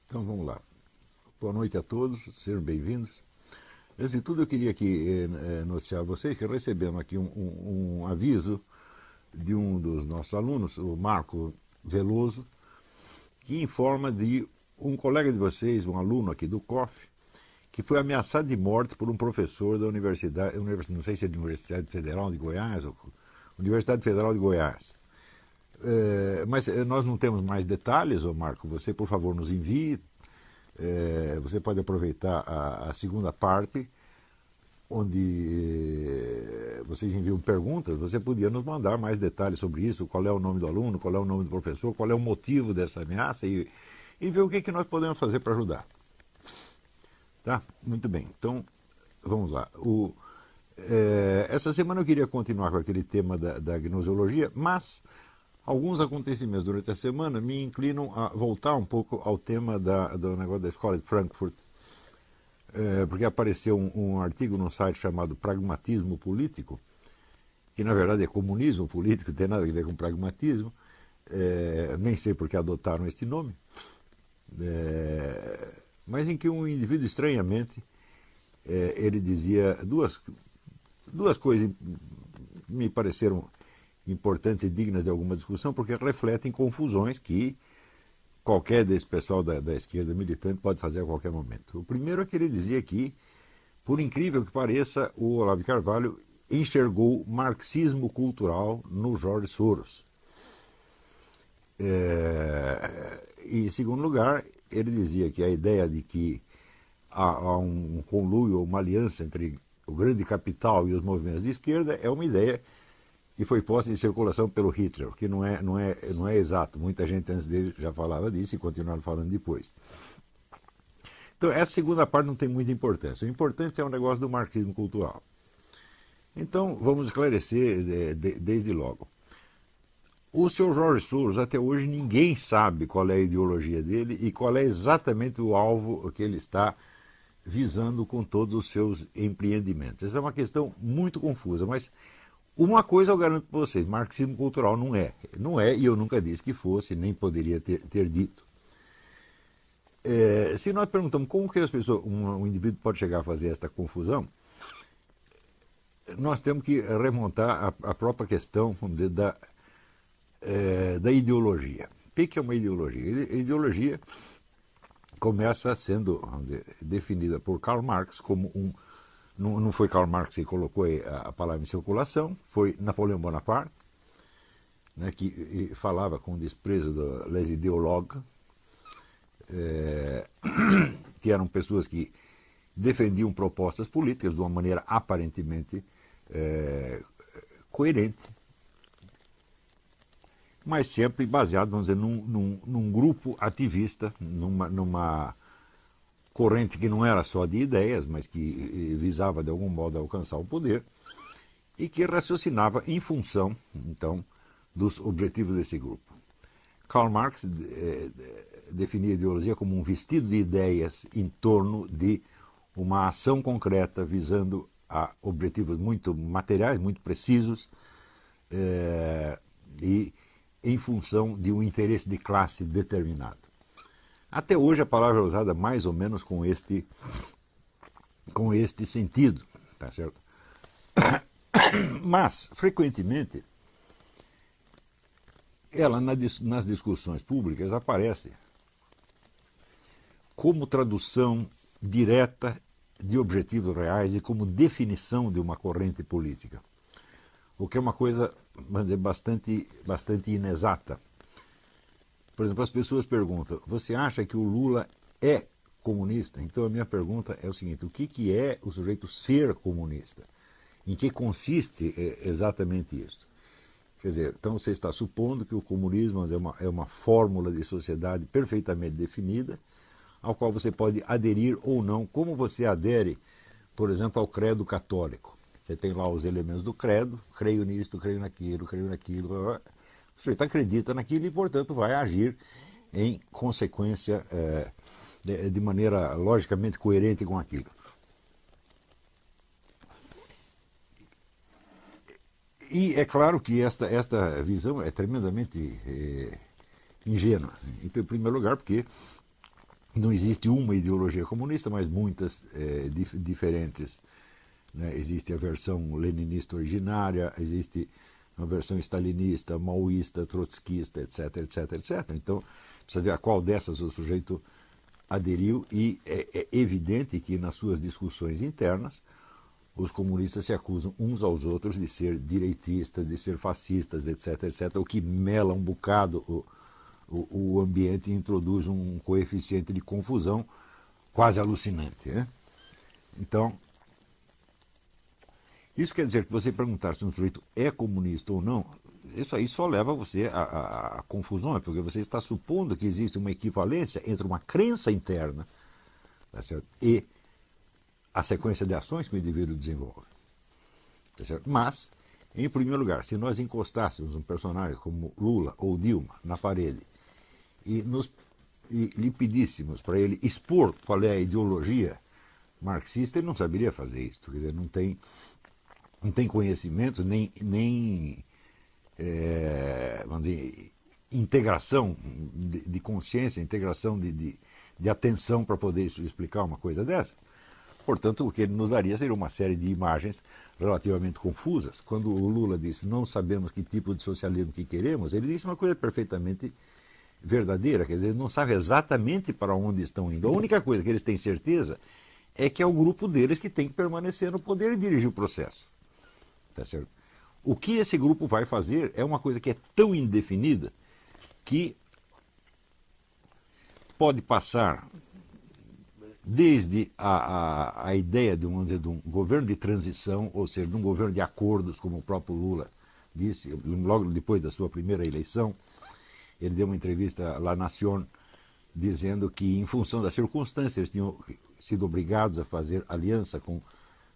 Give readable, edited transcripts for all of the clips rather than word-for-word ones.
Então vamos lá. Boa noite a todos, sejam bem-vindos. Antes de tudo, eu queria aqui noticiar a vocês que recebemos aqui um aviso de um dos nossos alunos, o Marco Veloso, que informa de um colega de vocês, um aluno aqui do COF, que foi ameaçado de morte por um professor da universidade, não sei se é da Universidade Federal de Goiás ou Universidade Federal de Goiás. Mas nós não temos mais detalhes, ô Marco, você por favor nos envie. Você pode aproveitar a segunda parte, onde vocês enviam perguntas. Você podia nos mandar mais detalhes sobre isso, qual é o nome do aluno, qual é o nome do professor, qual é o motivo dessa ameaça e ver o que nós podemos fazer para ajudar. Tá? Muito bem, então vamos lá. Essa semana eu queria continuar com aquele tema da gnoseologia, mas alguns acontecimentos durante a semana me inclinam a voltar um pouco ao tema do negócio da escola de Frankfurt, porque apareceu um artigo num site chamado Pragmatismo Político, que na verdade é comunismo político, não tem nada a ver com pragmatismo, nem sei por que adotaram este nome, mas em que um indivíduo estranhamente ele dizia duas coisas que me pareceram importantes e dignas de alguma discussão, porque refletem confusões que qualquer desse pessoal da esquerda militante pode fazer a qualquer momento. O primeiro é que ele dizia que, por incrível que pareça, o Olavo de Carvalho enxergou marxismo cultural no Jorge Soros. E, em segundo lugar, ele dizia que a ideia de que há um conluio, uma aliança entre o grande capital e os movimentos de esquerda é uma ideia que foi posta em circulação pelo Hitler, que não é exato. Muita gente antes dele já falava disso e continuaram falando depois. Então, essa segunda parte não tem muita importância. O importante é o negócio do marxismo cultural. Então, vamos esclarecer desde logo. O seu Jorge Soros, até hoje, ninguém sabe qual é a ideologia dele e qual é exatamente o alvo que ele está visando com todos os seus empreendimentos. Essa é uma questão muito confusa, mas uma coisa eu garanto para vocês, marxismo cultural não é. Não é, e eu nunca disse que fosse, nem poderia ter dito. Se nós perguntamos como que as pessoas, um indivíduo pode chegar a fazer esta confusão, nós temos que remontar a própria questão, vamos dizer, da ideologia. O que é uma ideologia? A ideologia começa sendo, vamos dizer, definida por Karl Marx como um... Não foi Karl Marx que colocou a palavra em circulação, foi Napoleão Bonaparte, né, que falava com desprezo do les idéologues, que eram pessoas que defendiam propostas políticas de uma maneira aparentemente coerente, mas sempre baseado, vamos dizer, num grupo ativista, numa corrente que não era só de ideias, mas que visava de algum modo alcançar o poder e que raciocinava em função, então, dos objetivos desse grupo. Karl Marx definia a ideologia como um vestido de ideias em torno de uma ação concreta visando a objetivos muito materiais, muito precisos, e em função de um interesse de classe determinado. Até hoje a palavra é usada mais ou menos com este sentido, tá certo? Mas, frequentemente, ela nas discussões públicas aparece como tradução direta de objetivos reais e como definição de uma corrente política. O que é uma coisa, vamos dizer, bastante inexata. Por exemplo, as pessoas perguntam, você acha que o Lula é comunista? Então a minha pergunta é o seguinte, o que é o sujeito ser comunista? Em que consiste exatamente isso? Quer dizer, então você está supondo que o comunismo é uma fórmula de sociedade perfeitamente definida, ao qual você pode aderir ou não, como você adere, por exemplo, ao credo católico. Você tem lá os elementos do credo, creio nisto, creio naquilo, o sujeito acredita naquilo e, portanto, vai agir em consequência de maneira logicamente coerente com aquilo. E é claro que esta visão é tremendamente ingênua. Então, em primeiro lugar, porque não existe uma ideologia comunista, mas muitas diferentes. Né? Existe a versão leninista originária, existe a versão stalinista, maoísta, trotskista, etc, etc, etc. Então, precisa ver a qual dessas o sujeito aderiu, e é evidente que nas suas discussões internas os comunistas se acusam uns aos outros de ser direitistas, de ser fascistas, etc, etc, o que mela um bocado o ambiente e introduz um coeficiente de confusão quase alucinante. Né? Então, isso quer dizer que você perguntar se um sujeito é comunista ou não, isso aí só leva você a confusão, porque você está supondo que existe uma equivalência entre uma crença interna, tá certo? E a sequência de ações que o indivíduo desenvolve. Tá certo? Mas, em primeiro lugar, se nós encostássemos um personagem como Lula ou Dilma na parede e lhe pedíssemos para ele expor qual é a ideologia marxista, ele não saberia fazer isso. Quer dizer, não tem conhecimento, nem vamos dizer, integração de consciência, integração de atenção para poder explicar uma coisa dessa. Portanto, o que ele nos daria seria uma série de imagens relativamente confusas. Quando o Lula disse não sabemos que tipo de socialismo que queremos, ele disse uma coisa perfeitamente verdadeira, quer dizer, eles não sabem exatamente para onde estão indo. A única coisa que eles têm certeza é que é o grupo deles que tem que permanecer no poder e dirigir o processo. Tá certo? O que esse grupo vai fazer é uma coisa que é tão indefinida que pode passar desde a ideia de um governo de transição, ou seja, de um governo de acordos, como o próprio Lula disse, logo depois da sua primeira eleição. Ele deu uma entrevista à La Nación dizendo que, em função das circunstâncias, eles tinham sido obrigados a fazer aliança com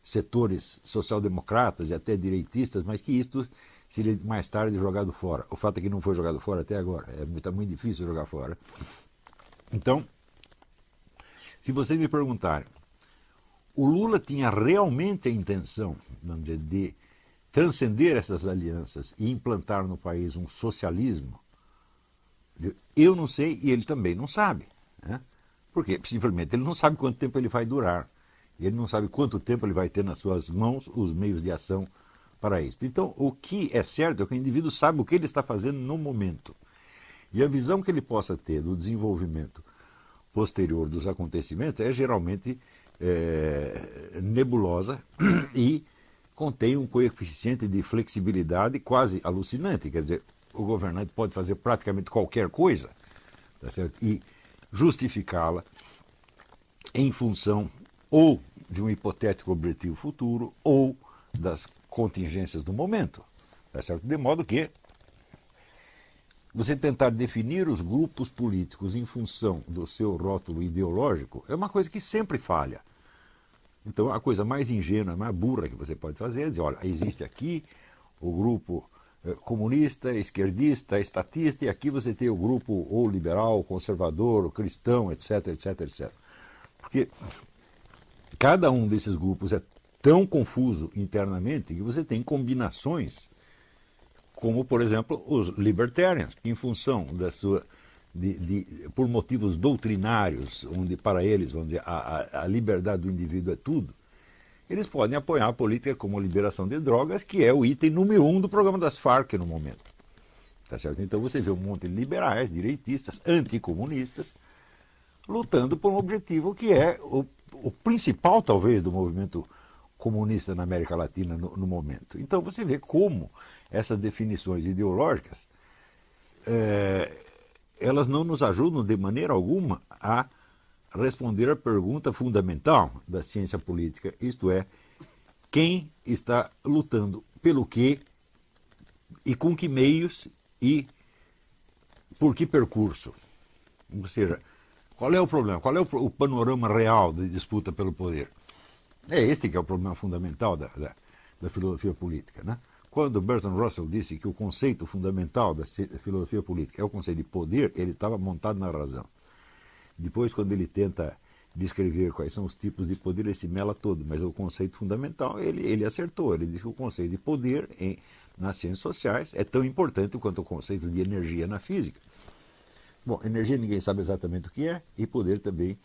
setores social-democratas e até direitistas, mas que isto seria mais tarde jogado fora. O fato é que não foi jogado fora até agora. Está muito difícil jogar fora. Então, se vocês me perguntarem, o Lula tinha realmente a intenção, vamos dizer, de transcender essas alianças e implantar no país um socialismo? Eu não sei e ele também não sabe. Né? Porque, simplesmente, ele não sabe quanto tempo ele vai durar. Ele não sabe quanto tempo ele vai ter nas suas mãos os meios de ação para isso. Então, o que é certo é que o indivíduo sabe o que ele está fazendo no momento. E a visão que ele possa ter do desenvolvimento posterior dos acontecimentos é geralmente nebulosa e contém um coeficiente de flexibilidade quase alucinante. Quer dizer, o governante pode fazer praticamente qualquer coisa, tá certo? E justificá-la em função ou de um hipotético objetivo futuro ou das contingências do momento, tá certo? De modo que você tentar definir os grupos políticos em função do seu rótulo ideológico é uma coisa que sempre falha. Então, a coisa mais ingênua, mais burra que você pode fazer é dizer, olha, existe aqui o grupo comunista, esquerdista, estatista, e aqui você tem o grupo ou liberal, conservador, cristão, etc, etc, etc. Porque cada um desses grupos é tão confuso internamente que você tem combinações, como, por exemplo, os libertarians, que em função da sua, por motivos doutrinários, onde para eles, vamos dizer, a liberdade do indivíduo é tudo, eles podem apoiar a política como a liberação de drogas, que é o item número 1 do programa das Farc no momento. Tá certo? Então você vê um monte de liberais, direitistas, anticomunistas, lutando por um objetivo que é o principal, talvez, do movimento comunista na América Latina no momento. Então você vê como essas definições ideológicas elas não nos ajudam de maneira alguma a responder a pergunta fundamental da ciência política, isto é, quem está lutando pelo quê e com que meios e por que percurso. Ou seja, qual é o problema? Qual é o panorama real de disputa pelo poder? É este que é o problema fundamental da filosofia política. Né? Quando Bertrand Russell disse que o conceito fundamental da filosofia política é o conceito de poder, ele estava montado na razão. Depois, quando ele tenta descrever quais são os tipos de poder, ele se mela todo, mas o conceito fundamental, ele acertou. Ele disse que o conceito de poder nas ciências sociais é tão importante quanto o conceito de energia na física. Bom, energia ninguém sabe exatamente o que é, e poder também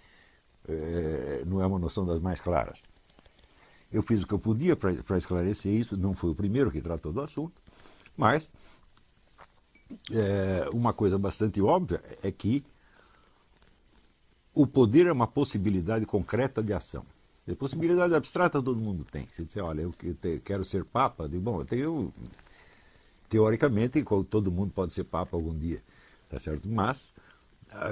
não é uma noção das mais claras. Eu fiz o que eu podia para esclarecer isso, não fui o primeiro que tratou do assunto, mas uma coisa bastante óbvia é que o poder é uma possibilidade concreta de ação. A possibilidade abstrata todo mundo tem. Você diz, olha, eu quero ser papa, eu digo, bom, eu tenho, teoricamente, todo mundo pode ser papa algum dia, tá certo? Mas,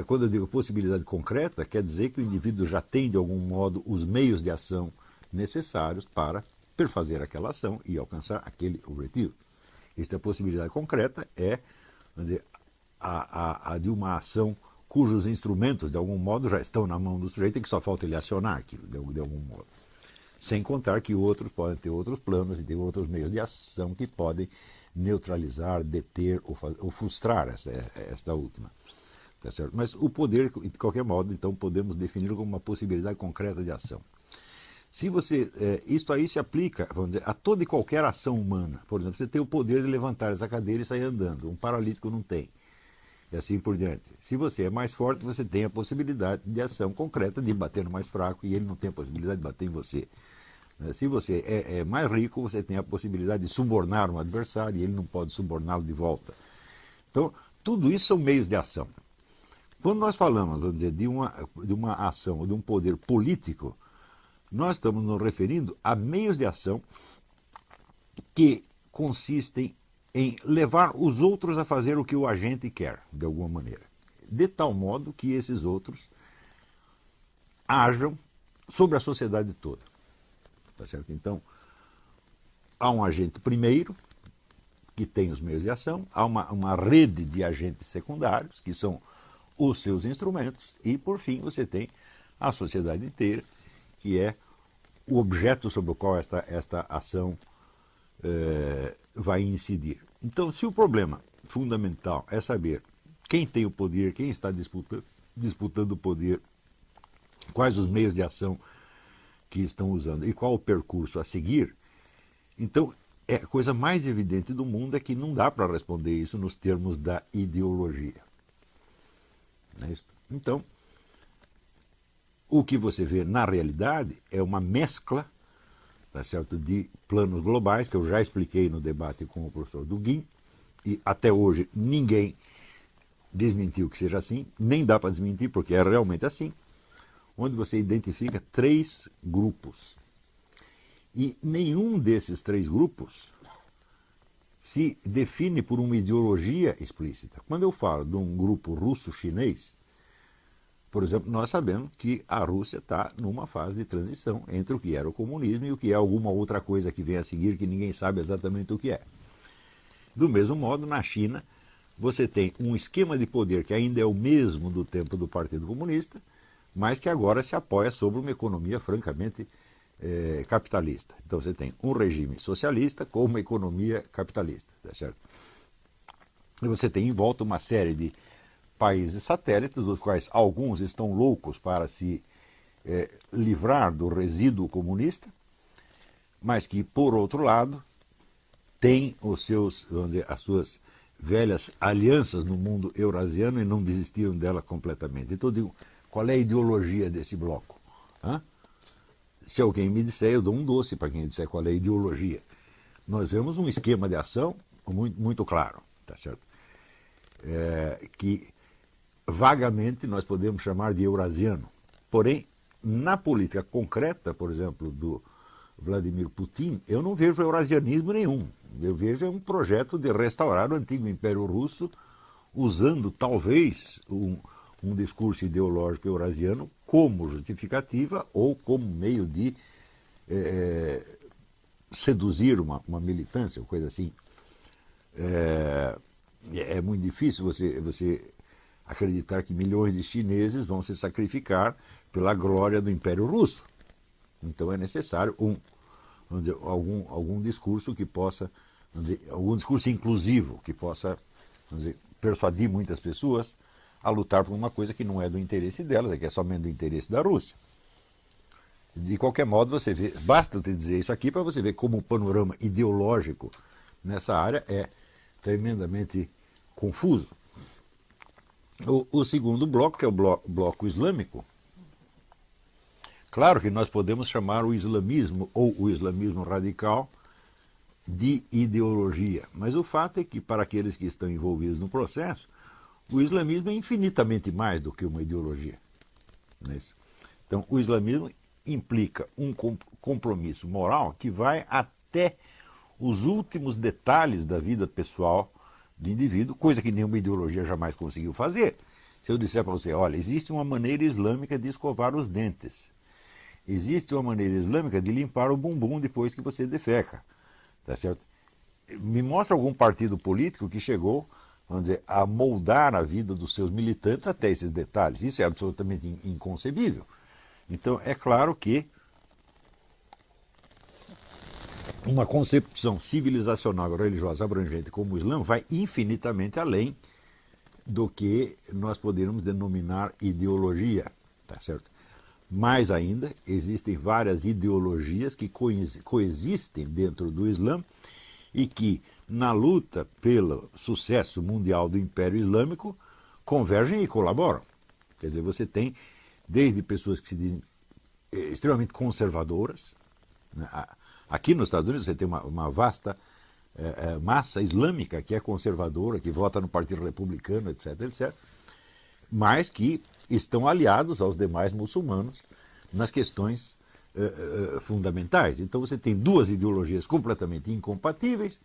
quando eu digo possibilidade concreta, quer dizer que o indivíduo já tem, de algum modo, os meios de ação necessários para perfazer aquela ação e alcançar aquele objetivo. Esta possibilidade concreta é, vamos dizer, a de uma ação cujos instrumentos, de algum modo, já estão na mão do sujeito e que só falta ele acionar aquilo, de algum modo. Sem contar que outros podem ter outros planos e ter outros meios de ação que podem neutralizar, deter ou frustrar esta última. Tá certo? Mas o poder, de qualquer modo, então, podemos definir como uma possibilidade concreta de ação. Se você, isto aí se aplica, vamos dizer, a toda e qualquer ação humana. Por exemplo, você tem o poder de levantar essa cadeira e sair andando. Um paralítico não tem. E assim por diante. Se você é mais forte, você tem a possibilidade de ação concreta de bater no mais fraco e ele não tem a possibilidade de bater em você. Se você é mais rico, você tem a possibilidade de subornar um adversário e ele não pode suborná-lo de volta. Então, tudo isso são meios de ação. Quando nós falamos, vamos dizer, de uma ação ou de um poder político, nós estamos nos referindo a meios de ação que consistem em levar os outros a fazer o que o agente quer, de alguma maneira. De tal modo que esses outros ajam sobre a sociedade toda. Tá certo? Então, há um agente primeiro, que tem os meios de ação, há uma rede de agentes secundários, que são os seus instrumentos, e, por fim, você tem a sociedade inteira, que é o objeto sobre o qual esta ação vai incidir. Então, se o problema fundamental é saber quem tem o poder, quem está disputando o poder, quais os meios de ação que estão usando e qual o percurso a seguir, então a coisa mais evidente do mundo é que não dá para responder isso nos termos da ideologia. Não é isso? Então, o que você vê na realidade é uma mescla, tá certo, de planos globais, que eu já expliquei no debate com o professor Dugin, e até hoje ninguém desmentiu que seja assim, nem dá para desmentir porque é realmente assim, onde você identifica 3 grupos. E nenhum desses 3 grupos se define por uma ideologia explícita. Quando eu falo de um grupo russo-chinês, por exemplo, nós sabemos que a Rússia está numa fase de transição entre o que era o comunismo e o que é alguma outra coisa que vem a seguir que ninguém sabe exatamente o que é. Do mesmo modo, na China, você tem um esquema de poder que ainda é o mesmo do tempo do Partido Comunista, mas que agora se apoia sobre uma economia francamente capitalista. Então você tem um regime socialista com uma economia capitalista, tá certo? E você tem em volta uma série de países satélites, dos quais alguns estão loucos para se livrar do resíduo comunista, mas que, por outro lado, têm os seus, vamos dizer, as suas velhas alianças no mundo eurasiano e não desistiram dela completamente. Então, eu digo, qual é a ideologia desse bloco? Hã? Se alguém me disser, eu dou um doce para quem disser qual é a ideologia. Nós vemos um esquema de ação muito, muito claro, tá certo? Que vagamente nós podemos chamar de eurasiano. Porém, na política concreta, por exemplo, do Vladimir Putin, eu não vejo eurasianismo nenhum. Eu vejo um projeto de restaurar o antigo Império Russo, usando talvez um discurso ideológico eurasiano como justificativa ou como meio de seduzir uma militância, ou coisa assim. É muito difícil você acreditar que milhões de chineses vão se sacrificar pela glória do Império Russo. Então é necessário vamos dizer, algum discurso que possa, vamos dizer, algum discurso inclusivo que possa, vamos dizer, persuadir muitas pessoas a lutar por uma coisa que não é do interesse delas, é que é somente do interesse da Rússia. De qualquer modo, você vê, basta eu te dizer isso aqui para você ver como o panorama ideológico nessa área é tremendamente confuso. O segundo bloco, que é o bloco islâmico, claro que nós podemos chamar o islamismo ou o islamismo radical de ideologia, mas o fato é que, para aqueles que estão envolvidos no processo, o islamismo é infinitamente mais do que uma ideologia. Não é isso? Então, o islamismo implica um compromisso moral que vai até os últimos detalhes da vida pessoal do indivíduo, coisa que nenhuma ideologia jamais conseguiu fazer. Se eu disser para você, olha, existe uma maneira islâmica de escovar os dentes, existe uma maneira islâmica de limpar o bumbum depois que você defeca, tá certo? Me mostra algum partido político que chegou, vamos dizer, a moldar a vida dos seus militantes até esses detalhes. Isso é absolutamente inconcebível. Então, é claro que uma concepção civilizacional e religiosa abrangente como o Islã vai infinitamente além do que nós poderíamos denominar ideologia, tá certo? Mais ainda, existem várias ideologias que coexistem dentro do Islã e que, na luta pelo sucesso mundial do Império Islâmico, convergem e colaboram. Quer dizer, você tem desde pessoas que se dizem extremamente conservadoras, né? Aqui nos Estados Unidos você tem uma vasta massa islâmica que é conservadora, que vota no Partido Republicano, etc., etc., mas que estão aliados aos demais muçulmanos nas questões fundamentais. Então você tem duas ideologias completamente incompatíveis,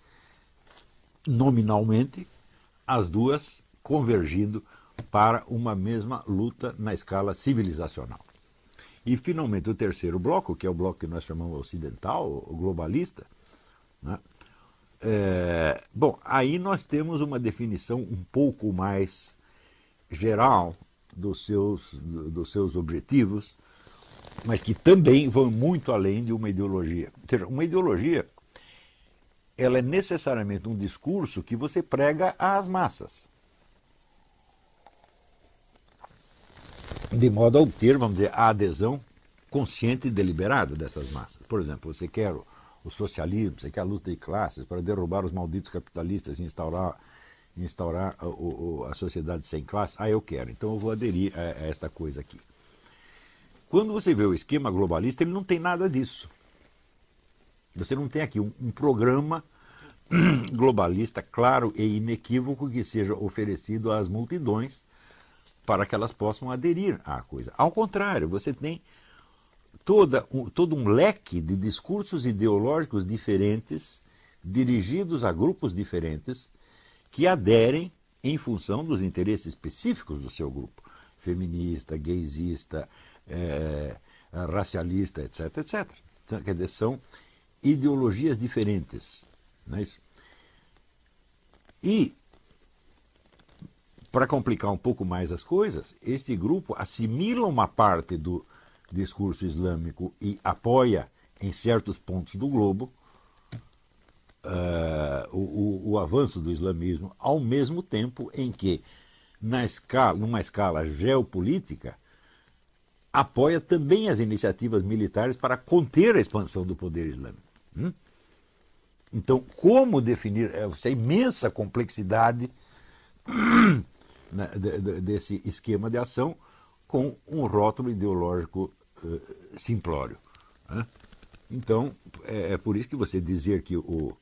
nominalmente, as duas convergindo para uma mesma luta na escala civilizacional. E, finalmente, o terceiro bloco, que é o bloco que nós chamamos ocidental, o globalista, né? Bom, aí nós temos uma definição um pouco mais geral dos seus objetivos, mas que também vão muito além de uma ideologia. Ou seja, uma ideologia, ela é necessariamente um discurso que você prega às massas, de modo a obter, vamos dizer, a adesão consciente e deliberada dessas massas. Por exemplo, você quer o socialismo, você quer a luta de classes para derrubar os malditos capitalistas e instaurar a sociedade sem classe. Ah, eu quero, então eu vou aderir a esta coisa aqui. Quando você vê o esquema globalista, ele não tem nada disso. Você não tem aqui um programa globalista claro e inequívoco que seja oferecido às multidões para que elas possam aderir à coisa. Ao contrário, você tem todo um leque de discursos ideológicos diferentes, dirigidos a grupos diferentes, que aderem em função dos interesses específicos do seu grupo. Feminista, gaysista, racialista, etc., etc. Quer dizer, são ideologias diferentes. Não é isso? E, para complicar um pouco mais as coisas, este grupo assimila uma parte do discurso islâmico e apoia, em certos pontos do globo, o avanço do islamismo, ao mesmo tempo em que, numa escala geopolítica, apoia também as iniciativas militares para conter a expansão do poder islâmico. Então, como definir essa imensa complexidade desse esquema de ação com um rótulo ideológico simplório? Então, é por isso que você dizer que o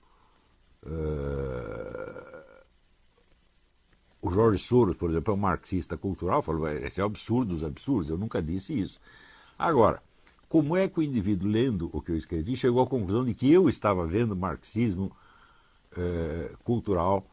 Jorge Soros, por exemplo, é um marxista cultural, falou, esse é absurdo dos absurdos, eu nunca disse isso. Agora, como é que o indivíduo, lendo o que eu escrevi, chegou à conclusão de que eu estava vendo marxismo cultural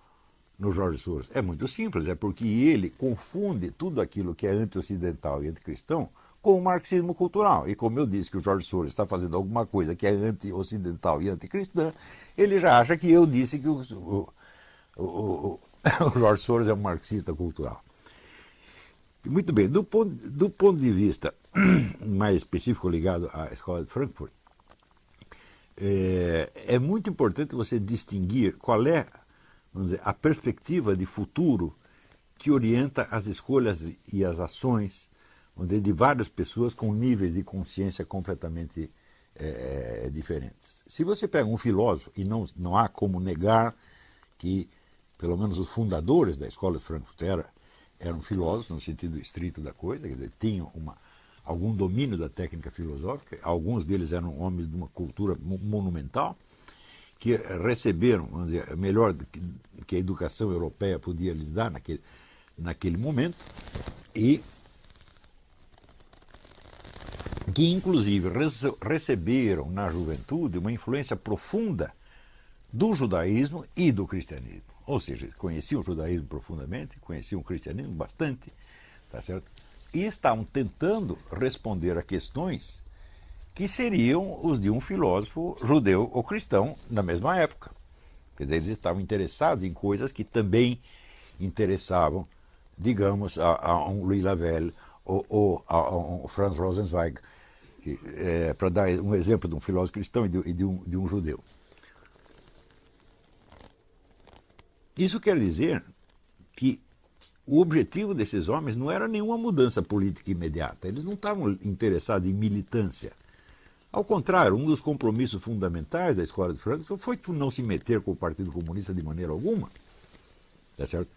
no Jorge Soros? É muito simples, é porque ele confunde tudo aquilo que é anti-ocidental e anticristão com o marxismo cultural. E como eu disse que o Jorge Soros está fazendo alguma coisa que é anti-ocidental e anticristã, ele já acha que eu disse que o Jorge Soros é um marxista cultural. Muito bem, do ponto de vista mais específico ligado à Escola de Frankfurt, é muito importante você distinguir qual é, vamos dizer, a perspectiva de futuro que orienta as escolhas e as ações de várias pessoas com níveis de consciência completamente diferentes. Se você pega um filósofo, e não há como negar que, pelo menos os fundadores da Escola de Frankfurt eram filósofos no sentido estrito da coisa, quer dizer, tinham algum domínio da técnica filosófica, alguns deles eram homens de uma cultura monumental, que receberam, vamos dizer, melhor que a educação europeia podia lhes dar naquele momento, e que inclusive receberam na juventude uma influência profunda do judaísmo e do cristianismo. Ou seja, conheciam o judaísmo profundamente, conheciam o cristianismo bastante, tá certo? E estavam tentando responder a questões que seriam os de um filósofo judeu ou cristão na mesma época. Quer dizer, eles estavam interessados em coisas que também interessavam, digamos, a um Louis Lavelle ou a um Franz Rosenzweig, para dar um exemplo de um filósofo cristão e de um judeu. Isso quer dizer que o objetivo desses homens não era nenhuma mudança política imediata. Eles não estavam interessados em militância. Ao contrário, um dos compromissos fundamentais da Escola de Frankfurt foi não se meter com o Partido Comunista de maneira alguma, tá certo?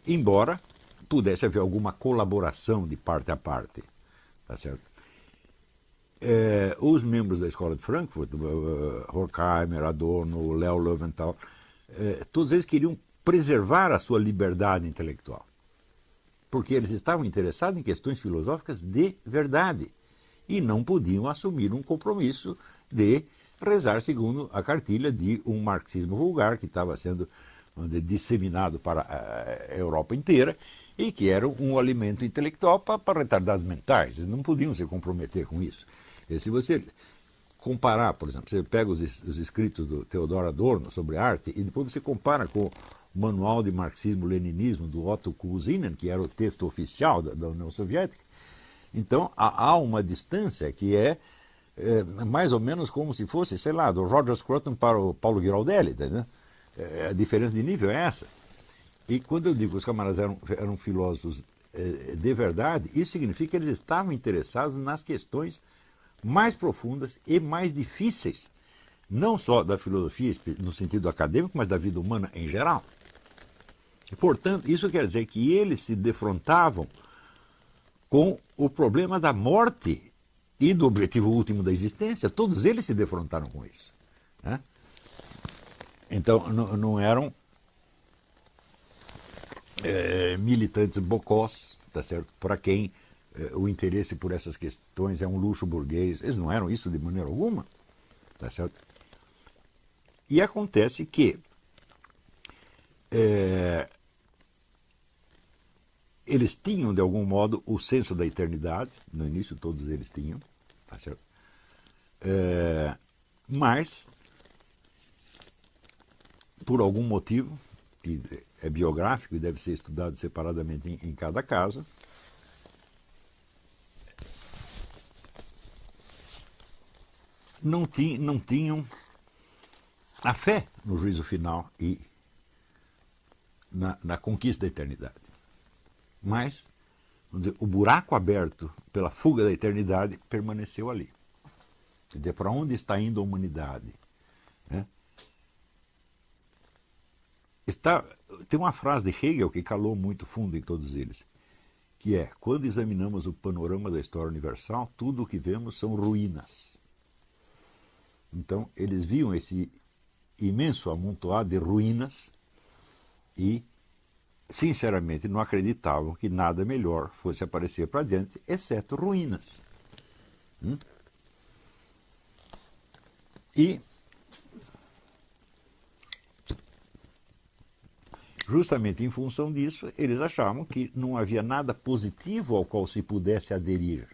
Embora pudesse haver alguma colaboração de parte a parte, tá certo? Os membros da Escola de Frankfurt, Horkheimer, Adorno, Leo Löwenthal, todos eles queriam preservar a sua liberdade intelectual, porque eles estavam interessados em questões filosóficas de verdade e não podiam assumir um compromisso de rezar segundo a cartilha de um marxismo vulgar que estava sendo disseminado para a Europa inteira e que era um alimento intelectual para retardados mentais. Eles não podiam se comprometer com isso. E se você comparar, por exemplo, você pega os escritos do Theodor Adorno sobre arte e depois você compara com o Manual de Marxismo-Leninismo do Otto Kuusinen, que era o texto oficial da União Soviética, então há uma distância que é mais ou menos como se fosse, sei lá, do Roger Scruton para o Paulo Giraldelli, né? A diferença de nível é essa. E quando eu digo que os camaradas eram filósofos de verdade, isso significa que eles estavam interessados nas questões mais profundas e mais difíceis, não só da filosofia no sentido acadêmico, mas da vida humana em geral. E, portanto, isso quer dizer que eles se defrontavam com o problema da morte e do objetivo último da existência. Todos eles se defrontaram com isso, né? Então, não eram militantes bocós, tá certo? Para quem o interesse por essas questões é um luxo burguês. Eles não eram isso de maneira alguma, tá certo? E acontece que eles tinham, de algum modo, o senso da eternidade. No início todos eles tinham, tá certo? Mas, por algum motivo, que é biográfico e deve ser estudado separadamente em cada caso, não tinham a fé no juízo final e na conquista da eternidade. Mas, vamos dizer, o buraco aberto pela fuga da eternidade permaneceu ali. Quer dizer, para onde está indo a humanidade? Né? Tem uma frase de Hegel que calou muito fundo em todos eles, que é: quando examinamos o panorama da história universal, tudo o que vemos são ruínas. Então, eles viam esse imenso amontoado de ruínas e, sinceramente, não acreditavam que nada melhor fosse aparecer para diante, exceto ruínas. E, justamente em função disso, eles achavam que não havia nada positivo ao qual se pudesse aderir.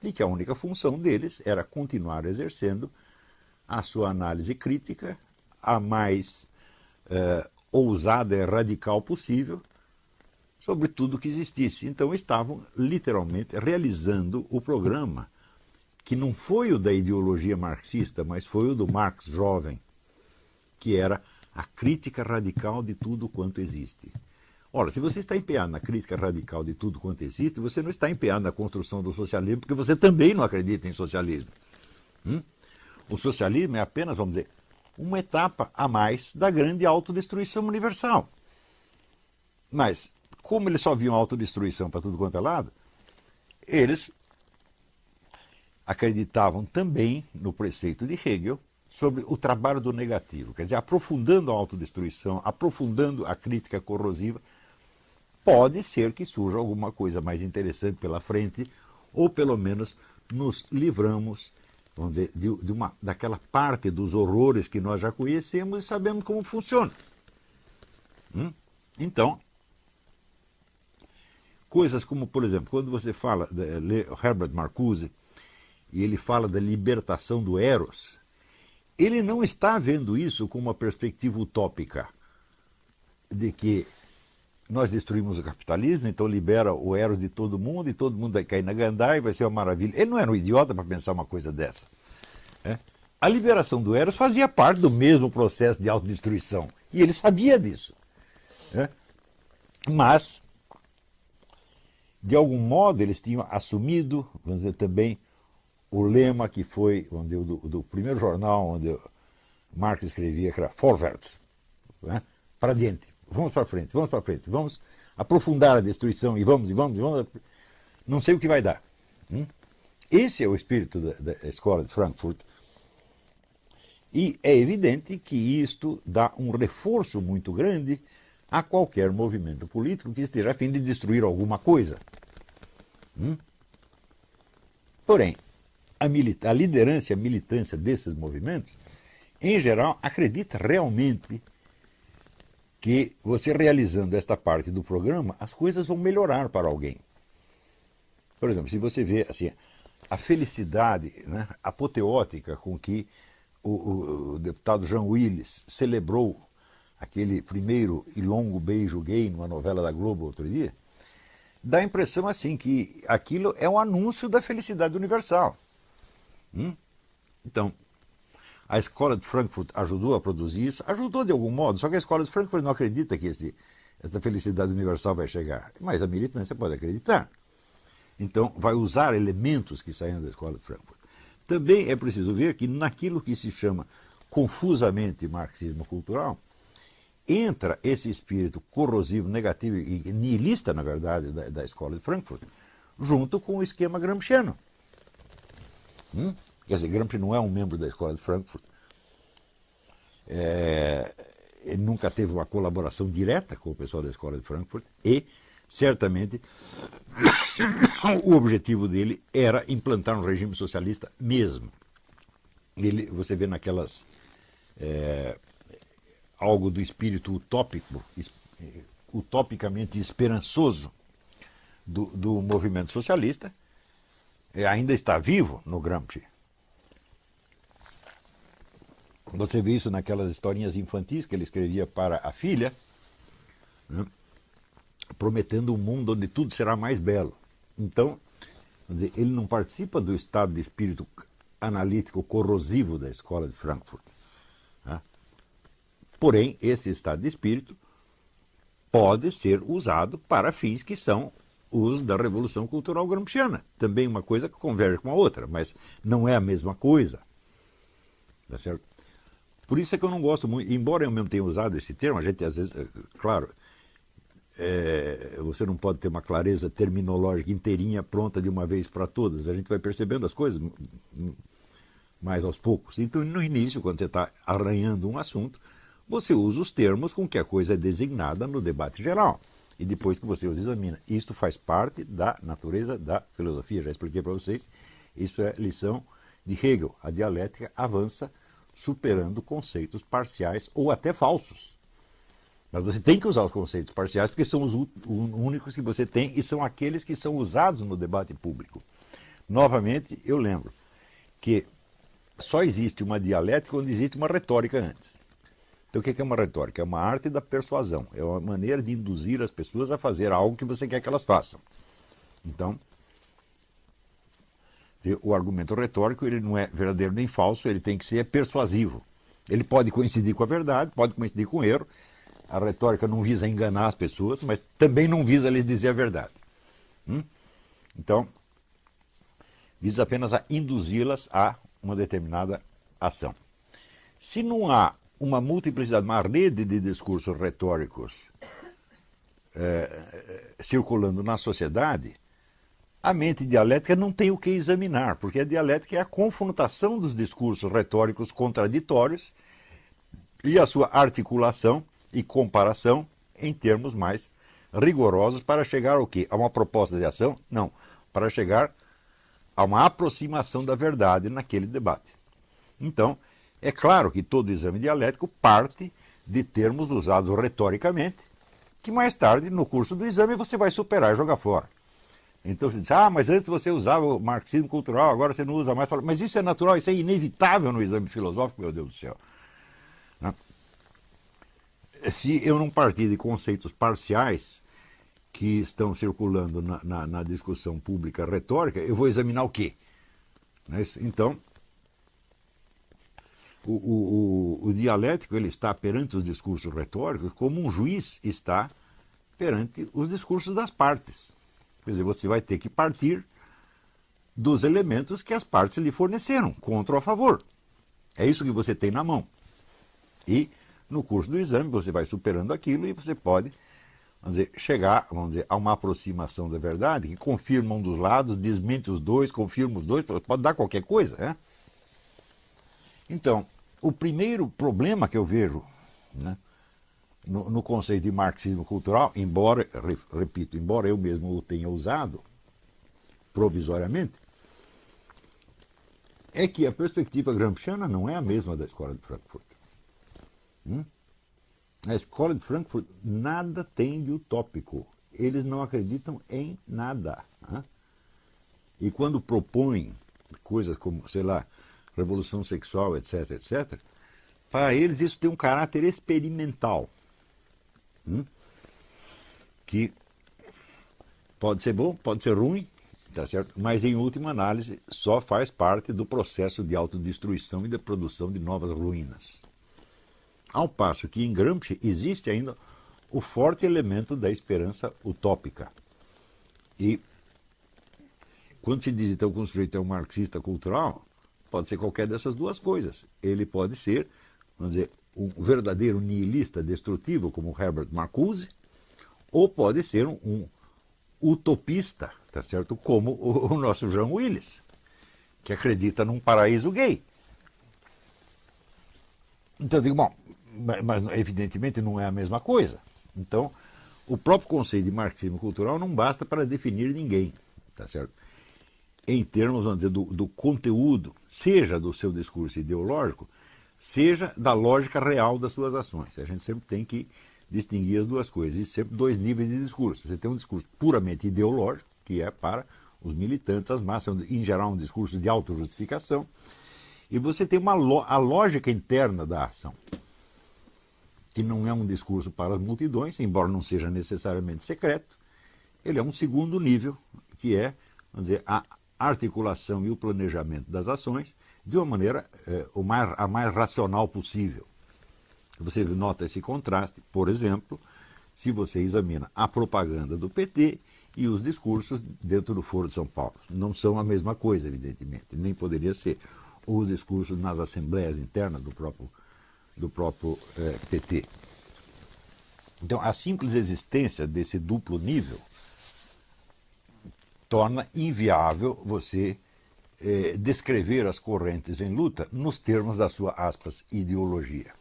E que a única função deles era continuar exercendo a sua análise crítica, a mais ousada e radical possível, sobre tudo que existisse. Então estavam literalmente realizando o programa, que não foi o da ideologia marxista, mas foi o do Marx jovem, que era a crítica radical de tudo quanto existe. Ora, se você está empenhado na crítica radical de tudo quanto existe, você não está empenhado na construção do socialismo, porque você também não acredita em socialismo. O socialismo é apenas, vamos dizer, uma etapa a mais da grande autodestruição universal. Mas, como eles só viam autodestruição para tudo quanto é lado, eles acreditavam também no preceito de Hegel sobre o trabalho do negativo, quer dizer, aprofundando a autodestruição, aprofundando a crítica corrosiva, pode ser que surja alguma coisa mais interessante pela frente, ou pelo menos nos livramos, vamos dizer, daquela parte dos horrores que nós já conhecemos e sabemos como funciona. Então, coisas como, por exemplo, quando você fala, lê Herbert Marcuse, e ele fala da libertação do Eros, ele não está vendo isso como uma perspectiva utópica de que nós destruímos o capitalismo, então libera o Eros de todo mundo e todo mundo vai cair na gandaia e vai ser uma maravilha. Ele não era um idiota para pensar uma coisa dessa. A liberação do Eros fazia parte do mesmo processo de autodestruição e ele sabia disso. Mas, de algum modo, eles tinham assumido, vamos dizer, também o lema que foi, vamos dizer, do primeiro jornal onde Marx escrevia, que era Vorwärts, para diante, vamos para frente, vamos aprofundar a destruição e vamos, não sei o que vai dar. Esse é o espírito da escola de Frankfurt. E é evidente que isto dá um reforço muito grande a qualquer movimento político que esteja a fim de destruir alguma coisa. Porém, a liderança e a militância desses movimentos, em geral, acredita realmente que você realizando esta parte do programa, as coisas vão melhorar para alguém. Por exemplo, se você vê assim, a felicidade, né, apoteótica com que o deputado Jean Willis celebrou aquele primeiro e longo beijo gay numa novela da Globo outro dia, dá a impressão assim que aquilo é um anúncio da felicidade universal. Então, a escola de Frankfurt ajudou a produzir isso, ajudou de algum modo, só que a escola de Frankfurt não acredita que essa felicidade universal vai chegar, mas a militância pode acreditar. Então, vai usar elementos que saíram da escola de Frankfurt. Também é preciso ver que naquilo que se chama confusamente marxismo cultural, entra esse espírito corrosivo, negativo e nihilista, na verdade, da escola de Frankfurt, junto com o esquema gramsciano. Quer dizer, Gramsci não é um membro da escola de Frankfurt. Ele nunca teve uma colaboração direta com o pessoal da escola de Frankfurt e, certamente, o objetivo dele era implantar um regime socialista mesmo. Você vê naquelas... algo do espírito utópico, utopicamente esperançoso do movimento socialista, ainda está vivo no Gramsci. Você vê isso naquelas historinhas infantis que ele escrevia para a filha, né, prometendo um mundo onde tudo será mais belo. Então, quer dizer, ele não participa do estado de espírito analítico corrosivo da escola de Frankfurt. Né? Porém, esse estado de espírito pode ser usado para fins que são os da Revolução Cultural Gramsciana. Também uma coisa que converge com a outra, mas não é a mesma coisa. Tá certo? Por isso é que eu não gosto muito, embora eu mesmo tenha usado esse termo, a gente às vezes, claro, você não pode ter uma clareza terminológica inteirinha pronta de uma vez para todas. A gente vai percebendo as coisas mais aos poucos. Então, no início, quando você está arranhando um assunto, você usa os termos com que a coisa é designada no debate geral. E depois que você os examina. Isto faz parte da natureza da filosofia. Já expliquei para vocês. Isso é lição de Hegel. A dialética avança superando conceitos parciais ou até falsos. Mas você tem que usar os conceitos parciais porque são os únicos que você tem e são aqueles que são usados no debate público. Novamente, eu lembro que só existe uma dialética onde existe uma retórica antes. Então o que é uma retórica? É uma arte da persuasão. É uma maneira de induzir as pessoas a fazer algo que você quer que elas façam. Então, o argumento retórico ele não é verdadeiro nem falso, ele tem que ser persuasivo. Ele pode coincidir com a verdade, pode coincidir com o erro. A retórica não visa enganar as pessoas, mas também não visa lhes dizer a verdade. Então, visa apenas a induzi-las a uma determinada ação. Se não há uma multiplicidade, uma rede de discursos retóricos circulando na sociedade, a mente dialética não tem o que examinar, porque a dialética é a confrontação dos discursos retóricos contraditórios e a sua articulação e comparação em termos mais rigorosos para chegar ao quê? A uma proposta de ação? Não, para chegar a uma aproximação da verdade naquele debate. Então, é claro que todo exame dialético parte de termos usados retoricamente, que mais tarde, no curso do exame, você vai superar e jogar fora. Então você diz, mas antes você usava o marxismo cultural, agora você não usa mais. Mas isso é natural, isso é inevitável no exame filosófico, meu Deus do céu. Se eu não partir de conceitos parciais que estão circulando na discussão pública retórica, eu vou examinar o quê? Não é isso? Então, o dialético ele está perante os discursos retóricos como um juiz está perante os discursos das partes. Quer dizer, você vai ter que partir dos elementos que as partes lhe forneceram, contra ou a favor. É isso que você tem na mão. E no curso do exame você vai superando aquilo e você pode, chegar, a uma aproximação da verdade que confirma um dos lados, desmente os dois, confirma os dois, pode dar qualquer coisa, né? Então, o primeiro problema que eu vejo, né, no conceito de marxismo cultural, embora, repito, embora eu mesmo o tenha usado provisoriamente, é que a perspectiva gramsciana não é a mesma da Escola de Frankfurt. A Escola de Frankfurt nada tem de utópico. Eles não acreditam em nada. E quando propõem coisas como, sei lá, revolução sexual, etc., etc., para eles isso tem um caráter experimental. Que pode ser bom, pode ser ruim, tá certo? Mas em última análise só faz parte do processo de autodestruição e da produção de novas ruínas. Ao passo que em Gramsci existe ainda o forte elemento da esperança utópica. E quando se diz então que um sujeito é um marxista cultural, pode ser qualquer dessas duas coisas. Ele pode ser, vamos dizer, um verdadeiro nihilista destrutivo, como Herbert Marcuse, ou pode ser um utopista, tá certo? Como o nosso Jean Willis, que acredita num paraíso gay. Então eu digo, bom, mas evidentemente não é a mesma coisa. Então, o próprio conceito de marxismo cultural não basta para definir ninguém, tá certo? Em termos, vamos dizer, do conteúdo, seja do seu discurso ideológico, seja da lógica real das suas ações. A gente sempre tem que distinguir as duas coisas. E sempre dois níveis de discurso. Você tem um discurso puramente ideológico, que é para os militantes, as massas, em geral um discurso de autojustificação, e você tem a lógica interna da ação, que não é um discurso para as multidões, embora não seja necessariamente secreto. Ele é um segundo nível, que é, vamos dizer, a articulação e o planejamento das ações de uma maneira a mais racional possível. Você nota esse contraste, por exemplo, se você examina a propaganda do PT e os discursos dentro do Foro de São Paulo. Não são a mesma coisa, evidentemente, nem poderia ser. Os discursos nas assembleias internas do próprio PT. Então, a simples existência desse duplo nível torna inviável você descrever as correntes em luta nos termos da sua, aspas, ideologia.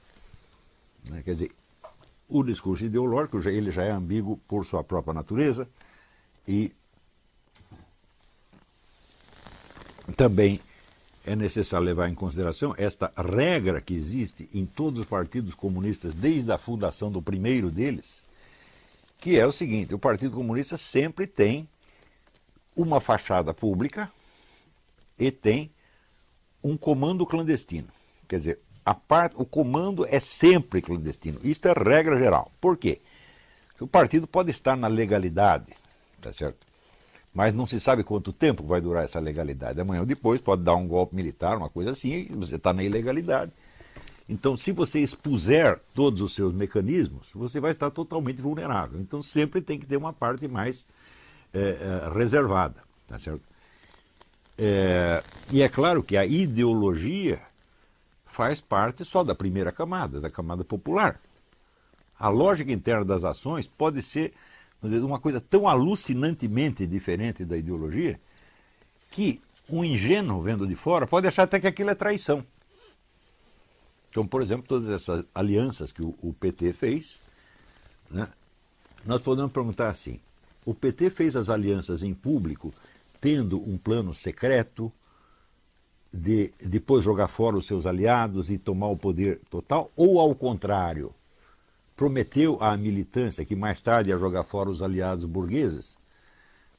Quer dizer, o discurso ideológico ele já é ambíguo por sua própria natureza e também é necessário levar em consideração esta regra que existe em todos os partidos comunistas desde a fundação do primeiro deles, que é o seguinte: o Partido Comunista sempre tem uma fachada pública e tem um comando clandestino. Quer dizer, o comando é sempre clandestino. Isso é regra geral. Por quê? Porque o partido pode estar na legalidade, tá certo? Mas não se sabe quanto tempo vai durar essa legalidade. Amanhã ou depois pode dar um golpe militar, uma coisa assim, e você está na ilegalidade. Então, se você expuser todos os seus mecanismos, você vai estar totalmente vulnerável. Então, sempre tem que ter uma parte mais reservada, tá certo? E é claro que a ideologia faz parte só da primeira camada, da camada popular. A lógica interna das ações pode ser uma coisa tão alucinantemente diferente da ideologia que um ingênuo vendo de fora pode achar até que aquilo é traição. Então, por exemplo, todas essas alianças que o PT fez, né, nós podemos perguntar assim, o PT fez as alianças em público tendo um plano secreto de depois jogar fora os seus aliados e tomar o poder total, ou ao contrário, prometeu à militância que mais tarde ia jogar fora os aliados burgueses,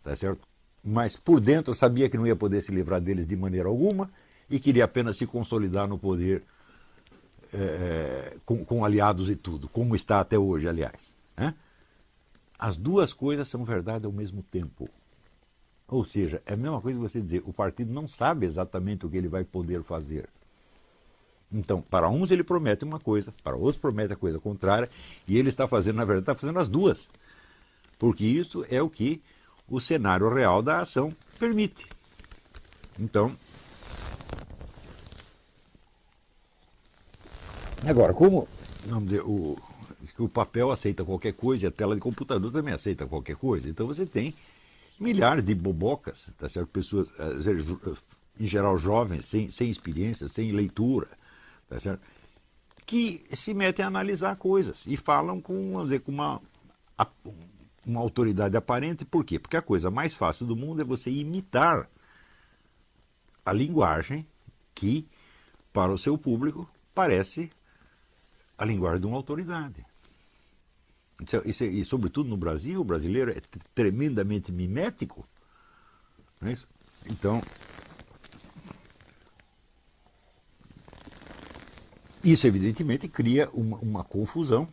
tá certo? Mas por dentro sabia que não ia poder se livrar deles de maneira alguma e queria apenas se consolidar no poder com aliados e tudo, como está até hoje, aliás. Né? As duas coisas são verdade ao mesmo tempo. Ou seja, é a mesma coisa que você dizer, o partido não sabe exatamente o que ele vai poder fazer. Então, para uns ele promete uma coisa, para outros promete a coisa contrária, e ele está fazendo, na verdade, está fazendo as duas. Porque isso é o que o cenário real da ação permite. Então, agora, como, vamos dizer, o papel aceita qualquer coisa e a tela de computador também aceita qualquer coisa, então você tem milhares de bobocas, tá certo? Pessoas, em geral jovens, sem experiência, sem leitura, tá certo? Que se metem a analisar coisas e falam com, vamos dizer, com uma autoridade aparente. Por quê? Porque a coisa mais fácil do mundo é você imitar a linguagem que, para o seu público, parece a linguagem de uma autoridade. E sobretudo no Brasil, o brasileiro é tremendamente mimético. Não é isso? Então, isso evidentemente cria uma confusão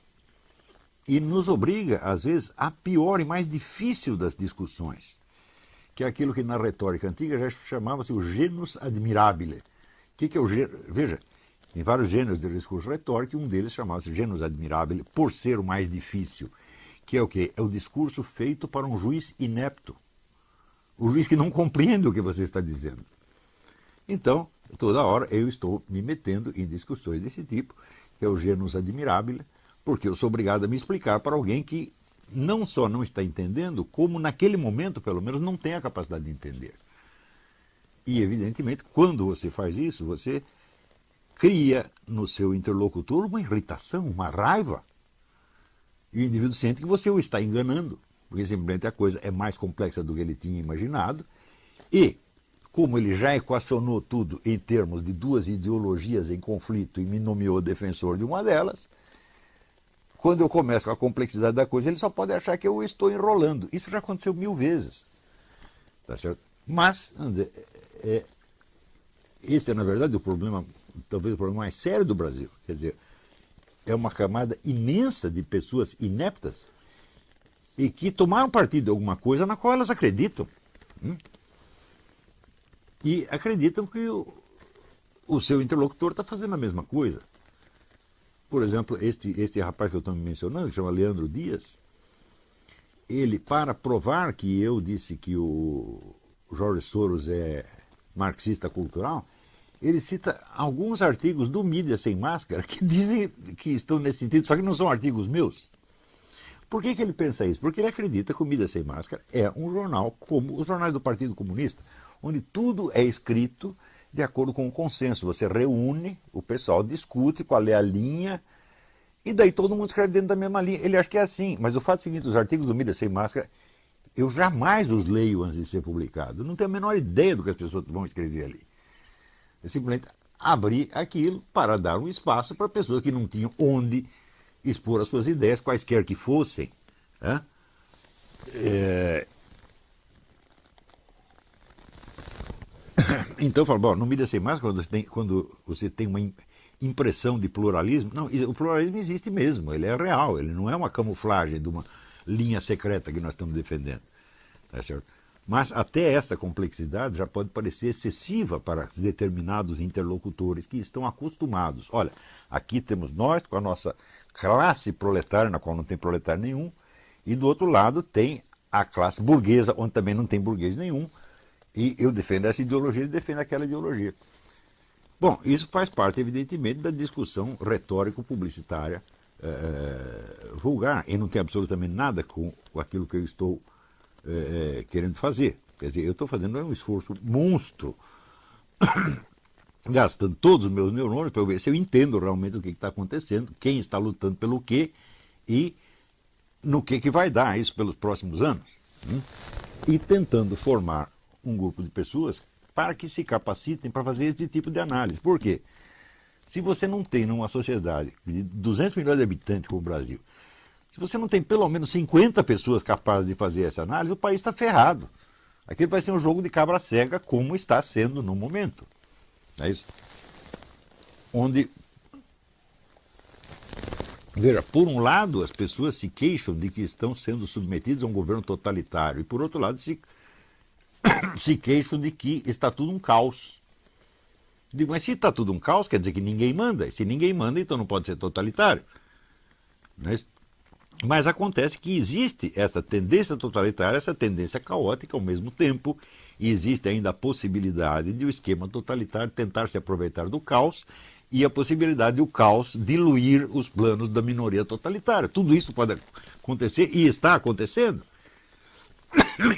e nos obriga, às vezes, à pior e mais difícil das discussões, que é aquilo que na retórica antiga já chamava-se o genus admirabile. O que é o genus? Veja, tem vários gêneros de discurso retórico, e um deles chamava-se genus admirabile, por ser o mais difícil, que é o quê? É o discurso feito para um juiz inepto, o juiz que não compreende o que você está dizendo. Então, toda hora eu estou me metendo em discussões desse tipo, que é o genus admirabile, porque eu sou obrigado a me explicar para alguém que não só não está entendendo, como naquele momento, pelo menos, não tem a capacidade de entender. E, evidentemente, quando você faz isso, você cria no seu interlocutor uma irritação, uma raiva. E o indivíduo sente que você o está enganando, porque simplesmente a coisa é mais complexa do que ele tinha imaginado. E, como ele já equacionou tudo em termos de duas ideologias em conflito e me nomeou defensor de uma delas, quando eu começo com a complexidade da coisa, ele só pode achar que eu estou enrolando. Isso já aconteceu 1000 vezes. Tá certo? Mas, vamos dizer, esse é, na verdade, o problema, talvez o problema mais sério do Brasil. Quer dizer, é uma camada imensa de pessoas ineptas e que tomaram partido de alguma coisa na qual elas acreditam. E acreditam que o seu interlocutor está fazendo a mesma coisa. Por exemplo, este rapaz que eu estou mencionando, que chama Leandro Dias, ele, para provar que eu disse que o Jorge Soros é marxista cultural, ele cita alguns artigos do Mídia Sem Máscara que dizem que estão nesse sentido, só que não são artigos meus. Por que ele pensa isso? Porque ele acredita que o Mídia Sem Máscara é um jornal como os jornais do Partido Comunista, onde tudo é escrito de acordo com o consenso. Você reúne, o pessoal discute qual é a linha, e daí todo mundo escreve dentro da mesma linha. Ele acha que é assim, mas o fato é o seguinte, os artigos do Mídia Sem Máscara, eu jamais os leio antes de ser publicado. Eu não tenho a menor ideia do que as pessoas vão escrever ali. Eu simplesmente abri aquilo para dar um espaço para pessoas que não tinham onde expor as suas ideias, quaisquer que fossem. Né? Então, eu falo, bom, no Mídia Sem Máscara, quando você tem uma impressão de pluralismo, não, o pluralismo existe mesmo, ele é real, ele não é uma camuflagem de uma linha secreta que nós estamos defendendo. Tá certo? Mas até essa complexidade já pode parecer excessiva para determinados interlocutores que estão acostumados. Olha, aqui temos nós com a nossa classe proletária, na qual não tem proletário nenhum, e do outro lado tem a classe burguesa, onde também não tem burguês nenhum, e eu defendo essa ideologia, ele defende aquela ideologia. Bom, isso faz parte, evidentemente, da discussão retórico-publicitária vulgar e não tem absolutamente nada com aquilo que eu estou querendo fazer. Quer dizer, eu estou fazendo um esforço monstro, gastando todos os meus neurônios para ver se eu entendo realmente o que está acontecendo, quem está lutando pelo quê e no que vai dar isso pelos próximos anos. E tentando formar um grupo de pessoas para que se capacitem para fazer esse tipo de análise. Por quê? Se você não tem numa sociedade de 200 milhões de habitantes como o Brasil, se você não tem pelo menos 50 pessoas capazes de fazer essa análise, o país está ferrado. Aquilo vai ser um jogo de cabra cega, como está sendo no momento. É isso? Onde, veja, por um lado as pessoas se queixam de que estão sendo submetidas a um governo totalitário, e por outro lado se queixam de que está tudo um caos. Digo, mas se está tudo um caos, quer dizer que ninguém manda. E se ninguém manda, então não pode ser totalitário. Mas acontece que existe essa tendência totalitária, essa tendência caótica ao mesmo tempo, e existe ainda a possibilidade de o esquema totalitário tentar se aproveitar do caos e a possibilidade de o caos diluir os planos da minoria totalitária. Tudo isso pode acontecer e está acontecendo.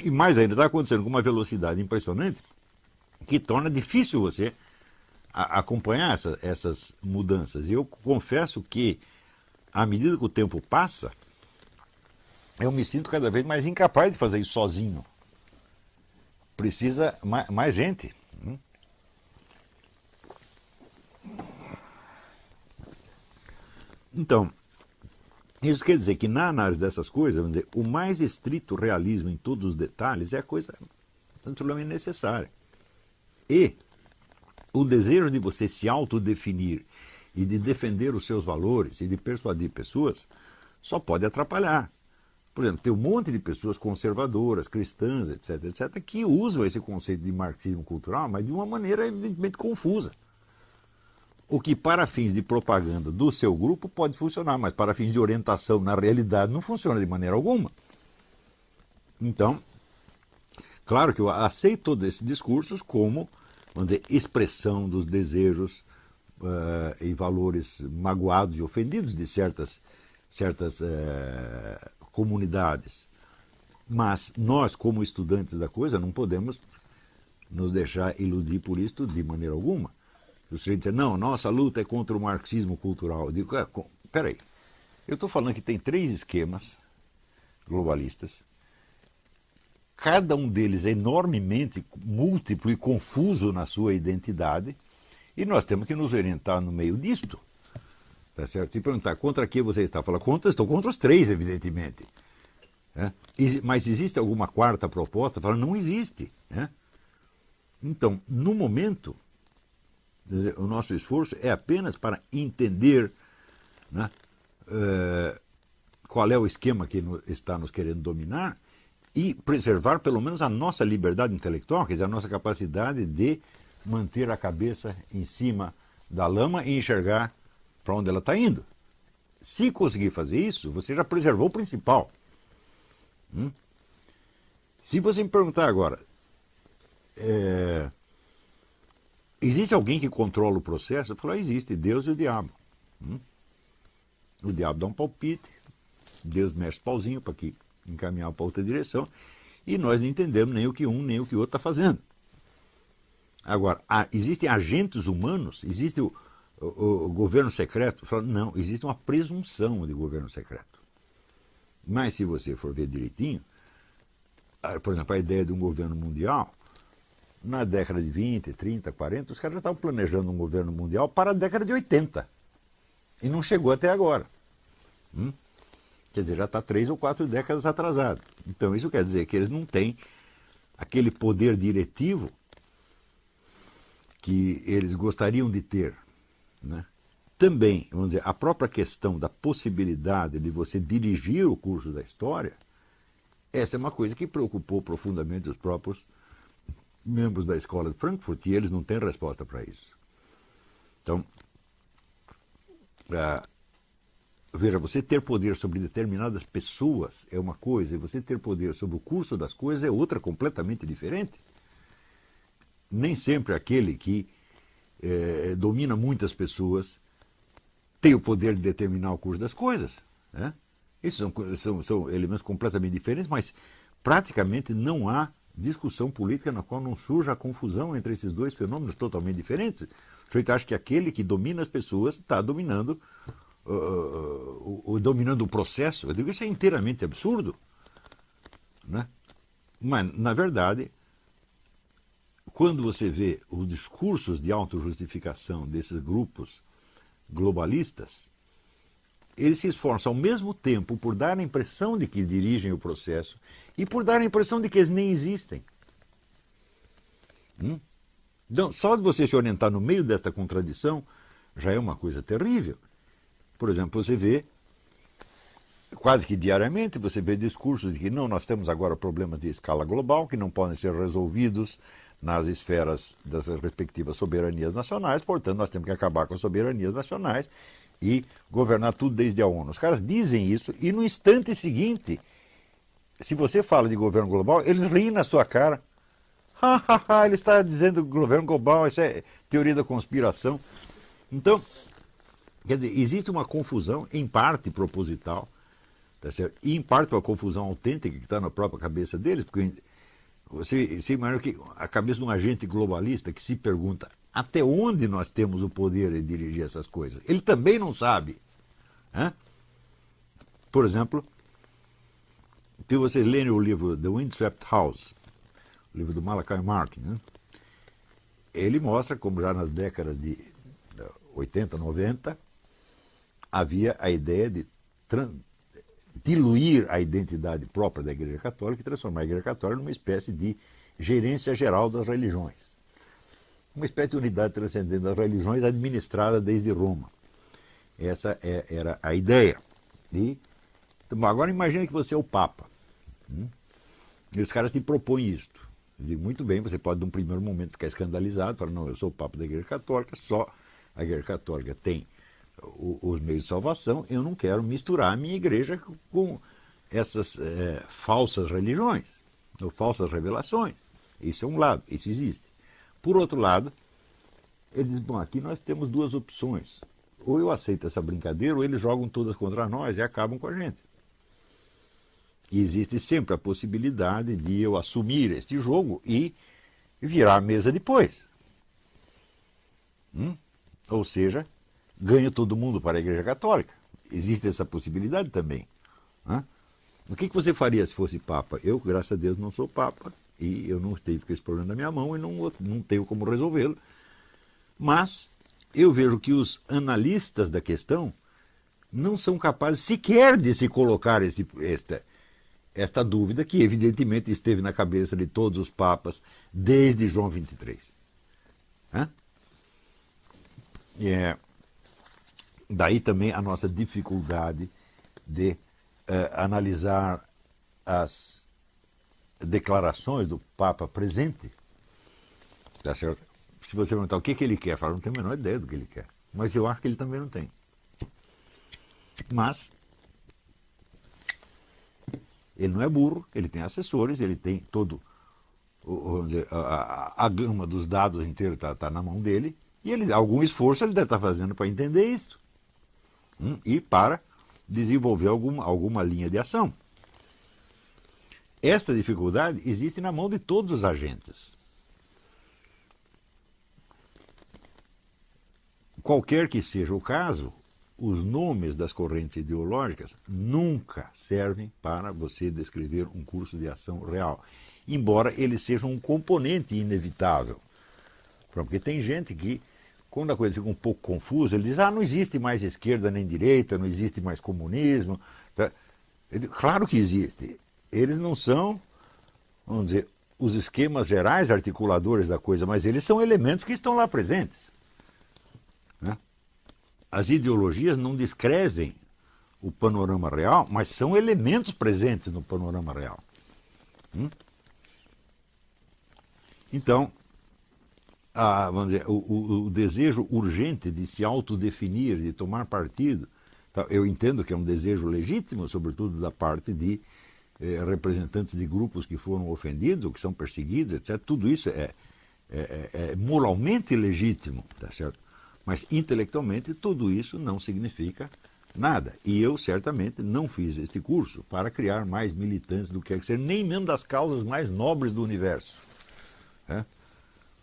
E mais ainda, está acontecendo com uma velocidade impressionante que torna difícil você acompanhar essas mudanças. E eu confesso que, à medida que o tempo passa, eu me sinto cada vez mais incapaz de fazer isso sozinho. Precisa mais gente. Então, isso quer dizer que na análise dessas coisas, vamos dizer, o mais estrito realismo em todos os detalhes é a coisa absolutamente necessária. E o desejo de você se autodefinir e de defender os seus valores e de persuadir pessoas só pode atrapalhar. Por exemplo, tem um monte de pessoas conservadoras, cristãs, etc., etc., que usam esse conceito de marxismo cultural, mas de uma maneira evidentemente confusa. O que para fins de propaganda do seu grupo pode funcionar, mas para fins de orientação na realidade não funciona de maneira alguma. Então, claro que eu aceito todos esses discursos como, vamos dizer, expressão dos desejos e valores magoados e ofendidos de certas comunidades. Mas nós, como estudantes da coisa, não podemos nos deixar iludir por isso de maneira alguma. O sujeito diz, não, nossa luta é contra o marxismo cultural. Eu digo, peraí, eu estou falando que tem 3 esquemas globalistas, cada um deles é enormemente múltiplo e confuso na sua identidade, e nós temos que nos orientar no meio disto. Tá certo? Se perguntar contra que você está, fala, estou contra os 3, evidentemente. Mas existe alguma quarta proposta? Fala, não existe. Então, no momento, o nosso esforço é apenas para entender qual é o esquema que está nos querendo dominar e preservar pelo menos a nossa liberdade intelectual, quer dizer, a nossa capacidade de manter a cabeça em cima da lama e enxergar para onde ela está indo. Se conseguir fazer isso, você já preservou o principal. Se você me perguntar agora, existe alguém que controla o processo? Eu falo, existe, Deus e o diabo. O diabo dá um palpite, Deus mexe o pauzinho para encaminhar para outra direção, e nós não entendemos nem o que um nem o que o outro está fazendo. Agora, existem agentes humanos, existe o governo secreto? Não, existe uma presunção de governo secreto. Mas se você for ver direitinho, por exemplo, a ideia de um governo mundial, na década de 20, 30, 40, os caras já estavam planejando um governo mundial para a década de 80. E não chegou até agora. Quer dizer, já está 3 ou 4 décadas atrasado. Então isso quer dizer que eles não têm aquele poder diretivo que eles gostariam de ter. Também, vamos dizer, a própria questão da possibilidade de você dirigir o curso da história, essa é uma coisa que preocupou profundamente os próprios membros da escola de Frankfurt, e eles não têm resposta para isso. Então, veja, você ter poder sobre determinadas pessoas é uma coisa, e você ter poder sobre o curso das coisas é outra completamente diferente. Nem sempre aquele que domina muitas pessoas tem o poder de determinar o curso das coisas. Né? Esses são elementos completamente diferentes, mas praticamente não há discussão política na qual não surja a confusão entre esses dois fenômenos totalmente diferentes. O sujeito acha que aquele que domina as pessoas está dominando, dominando o processo. Eu digo, isso é inteiramente absurdo. Né? Mas, na verdade, quando você vê os discursos de autojustificação desses grupos globalistas, eles se esforçam ao mesmo tempo por dar a impressão de que dirigem o processo e por dar a impressão de que eles nem existem. Então, só de você se orientar no meio desta contradição já é uma coisa terrível. Por exemplo, você vê, quase que diariamente, você vê discursos de que não, nós temos agora problemas de escala global que não podem ser resolvidos nas esferas das respectivas soberanias nacionais, portanto, nós temos que acabar com as soberanias nacionais e governar tudo desde a ONU. Os caras dizem isso e no instante seguinte, se você fala de governo global, eles riem na sua cara. Ele está dizendo governo global, isso é teoria da conspiração. Então, quer dizer, existe uma confusão, em parte proposital, tá certo? E em parte uma confusão autêntica que está na própria cabeça deles, porque você imagina que a cabeça de um agente globalista que se pergunta até onde nós temos o poder de dirigir essas coisas. Ele também não sabe. Né? Por exemplo, se vocês lerem o livro The Windswept House, o livro do Malachi Martin, né? Ele mostra como já nas décadas de 80, 90, havia a ideia de diluir a identidade própria da Igreja Católica e transformar a Igreja Católica numa espécie de gerência geral das religiões. Uma espécie de unidade transcendente das religiões administrada desde Roma. Essa era a ideia. E, agora imagine que você é o Papa. E os caras te propõem isto. Eu digo, muito bem, você pode, num primeiro momento, ficar escandalizado, falar, não, eu sou o Papa da Igreja Católica, só a Igreja Católica tem os meios de salvação, eu não quero misturar a minha igreja com essas falsas religiões, ou falsas revelações. Isso é um lado, isso existe. Por outro lado, ele diz, bom, aqui nós temos duas opções. Ou eu aceito essa brincadeira, ou eles jogam todas contra nós e acabam com a gente. E existe sempre a possibilidade de eu assumir este jogo e virar a mesa depois. Ou seja, ganho todo mundo para a Igreja Católica. Existe essa possibilidade também. O que você faria se fosse Papa? Eu, graças a Deus, não sou Papa e eu não estive com esse problema na minha mão e não tenho como resolvê-lo. Mas eu vejo que os analistas da questão não são capazes sequer de se colocar esta dúvida que evidentemente esteve na cabeça de todos os papas desde João 23. Daí também a nossa dificuldade de analisar as declarações do Papa presente. Tá certo? Se você perguntar o que ele quer, fala, não tenho a menor ideia do que ele quer. Mas eu acho que ele também não tem. Mas ele não é burro, ele tem assessores, ele tem todo, vamos dizer, a gama dos dados inteiro está na mão dele, e algum esforço ele deve estar fazendo para entender isso. E para desenvolver alguma linha de ação. Esta dificuldade existe na mão de todos os agentes. Qualquer que seja o caso, os nomes das correntes ideológicas nunca servem para você descrever um curso de ação real, embora eles sejam um componente inevitável. Porque tem gente que, quando a coisa fica um pouco confusa, ele diz, não existe mais esquerda nem direita, não existe mais comunismo. Claro que existe. Eles não são, vamos dizer, os esquemas gerais articuladores da coisa, mas eles são elementos que estão lá presentes. As ideologias não descrevem o panorama real, mas são elementos presentes no panorama real. Então, vamos dizer, o desejo urgente de se autodefinir, de tomar partido, eu entendo que é um desejo legítimo, sobretudo da parte de representantes de grupos que foram ofendidos, ou que são perseguidos, etc. Tudo isso é moralmente legítimo, tá certo? Mas intelectualmente tudo isso não significa nada. E eu certamente não fiz este curso para criar mais militantes do que quer que seja, nem mesmo das causas mais nobres do universo. Né?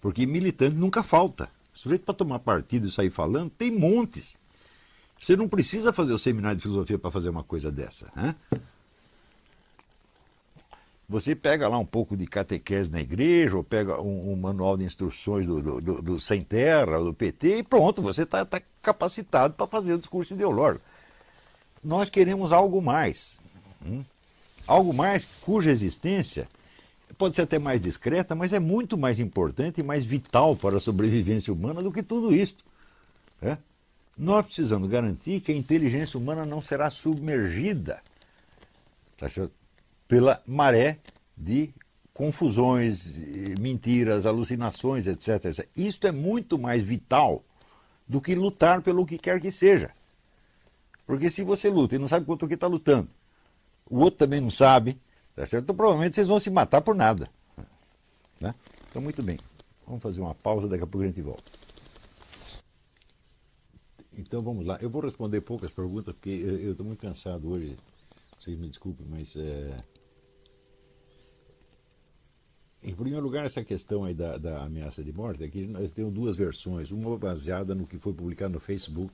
Porque militante nunca falta. Sujeito para tomar partido e sair falando, tem montes. Você não precisa fazer o seminário de filosofia para fazer uma coisa dessa. Né? Você pega lá um pouco de catequese na igreja, ou pega um manual de instruções do Sem Terra, do PT, e pronto, você está capacitado para fazer o discurso ideológico. Nós queremos algo mais. Algo mais cuja existência pode ser até mais discreta, mas é muito mais importante e mais vital para a sobrevivência humana do que tudo isso. Né? Nós precisamos garantir que a inteligência humana não será submergida, tá certo? Pela maré de confusões, mentiras, alucinações, etc, etc. Isto é muito mais vital do que lutar pelo que quer que seja. Porque se você luta e não sabe contra o que está lutando, o outro também não sabe, tá certo? Então provavelmente vocês vão se matar por nada. Né? Então muito bem, vamos fazer uma pausa, daqui a pouco a gente volta. Então vamos lá, eu vou responder poucas perguntas porque eu estou muito cansado hoje, vocês me desculpem, mas em primeiro lugar, essa questão aí da ameaça de morte, aqui nós temos duas versões, uma baseada no que foi publicado no Facebook,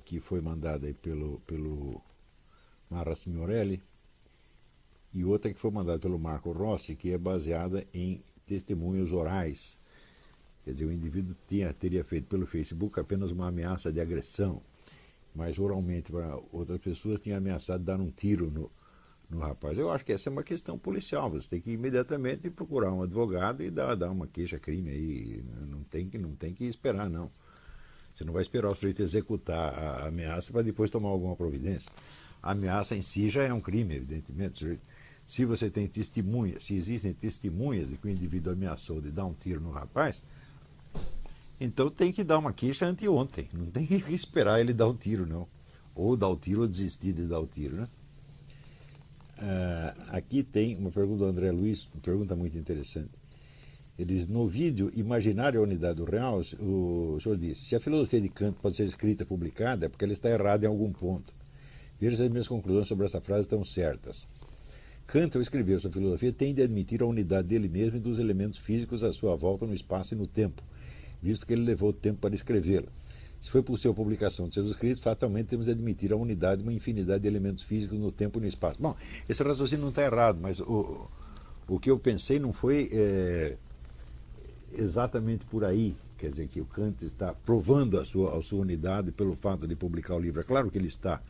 que foi mandada aí pelo Marra Signorelli, e outra que foi mandada pelo Marco Rossi, que é baseada em testemunhos orais. Quer dizer, o indivíduo teria feito pelo Facebook apenas uma ameaça de agressão, mas oralmente para outras pessoas tinha ameaçado dar um tiro no rapaz. Eu acho que essa é uma questão policial, você tem que imediatamente procurar um advogado e dar uma queixa-crime aí, não tem que esperar não. Você não vai esperar o sujeito executar a ameaça para depois tomar alguma providência. A ameaça em si já é um crime, evidentemente. Se você tem testemunhas, se existem testemunhas de que o indivíduo ameaçou de dar um tiro no rapaz, então tem que dar uma queixa anteontem. Não tem que esperar ele dar o tiro, não. Ou dar o tiro ou desistir de dar o tiro, né? Aqui tem uma pergunta do André Luiz, uma pergunta muito interessante. Ele diz, no vídeo Imaginário a Unidade do Real, o senhor disse, se a filosofia de Kant pode ser escrita e publicada, é porque ela está errada em algum ponto. Veja se as minhas conclusões sobre essa frase estão certas. Kant, ao escrever sua filosofia, tende a admitir a unidade dele mesmo e dos elementos físicos à sua volta no espaço e no tempo, visto que ele levou tempo para escrevê-la. Se foi possível a publicação de seus escritos, fatalmente temos de admitir a unidade de uma infinidade de elementos físicos no tempo e no espaço. Bom, esse raciocínio não está errado, mas o que eu pensei não foi exatamente por aí. Quer dizer, que o Kant está provando a sua unidade pelo fato de publicar o livro. É claro que ele está,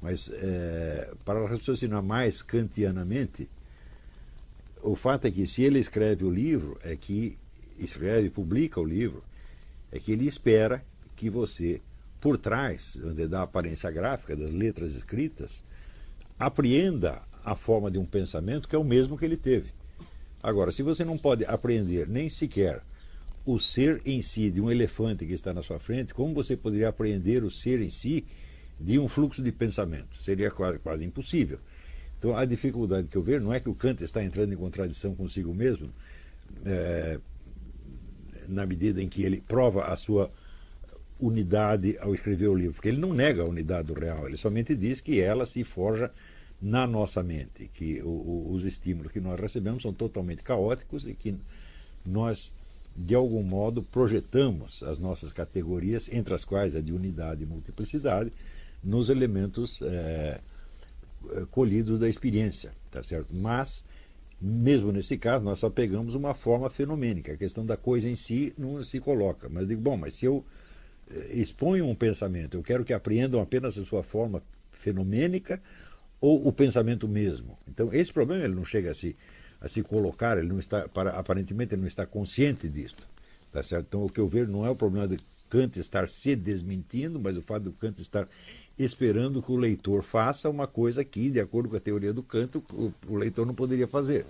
mas para raciocinar mais kantianamente, o fato é que se ele escreve o livro, publica o livro, é que ele espera que você, por trás da aparência gráfica, das letras escritas, apreenda a forma de um pensamento que é o mesmo que ele teve. Agora, se você não pode apreender nem sequer o ser em si de um elefante que está na sua frente, como você poderia apreender o ser em si de um fluxo de pensamento? Seria quase impossível. Então, a dificuldade que eu vejo não é que o Kant está entrando em contradição consigo mesmo, na medida em que ele prova a sua unidade ao escrever o livro, porque ele não nega a unidade do real, ele somente diz que ela se forja na nossa mente, que os estímulos que nós recebemos são totalmente caóticos e que nós, de algum modo, projetamos as nossas categorias, entre as quais a de unidade e multiplicidade, nos elementos colhidos da experiência, tá certo? Mas, mesmo nesse caso, nós só pegamos uma forma fenomênica, a questão da coisa em si não se coloca. Mas eu digo, bom, mas se eu exponho um pensamento, eu quero que apreendam apenas a sua forma fenomênica ou o pensamento mesmo. Então, esse problema ele não chega a se colocar, ele não está, aparentemente ele não está consciente disso. Tá certo? Então, o que eu vejo não é o problema de Kant estar se desmentindo, mas o fato de Kant estar esperando que o leitor faça uma coisa que, de acordo com a teoria do Kant, o leitor não poderia fazer.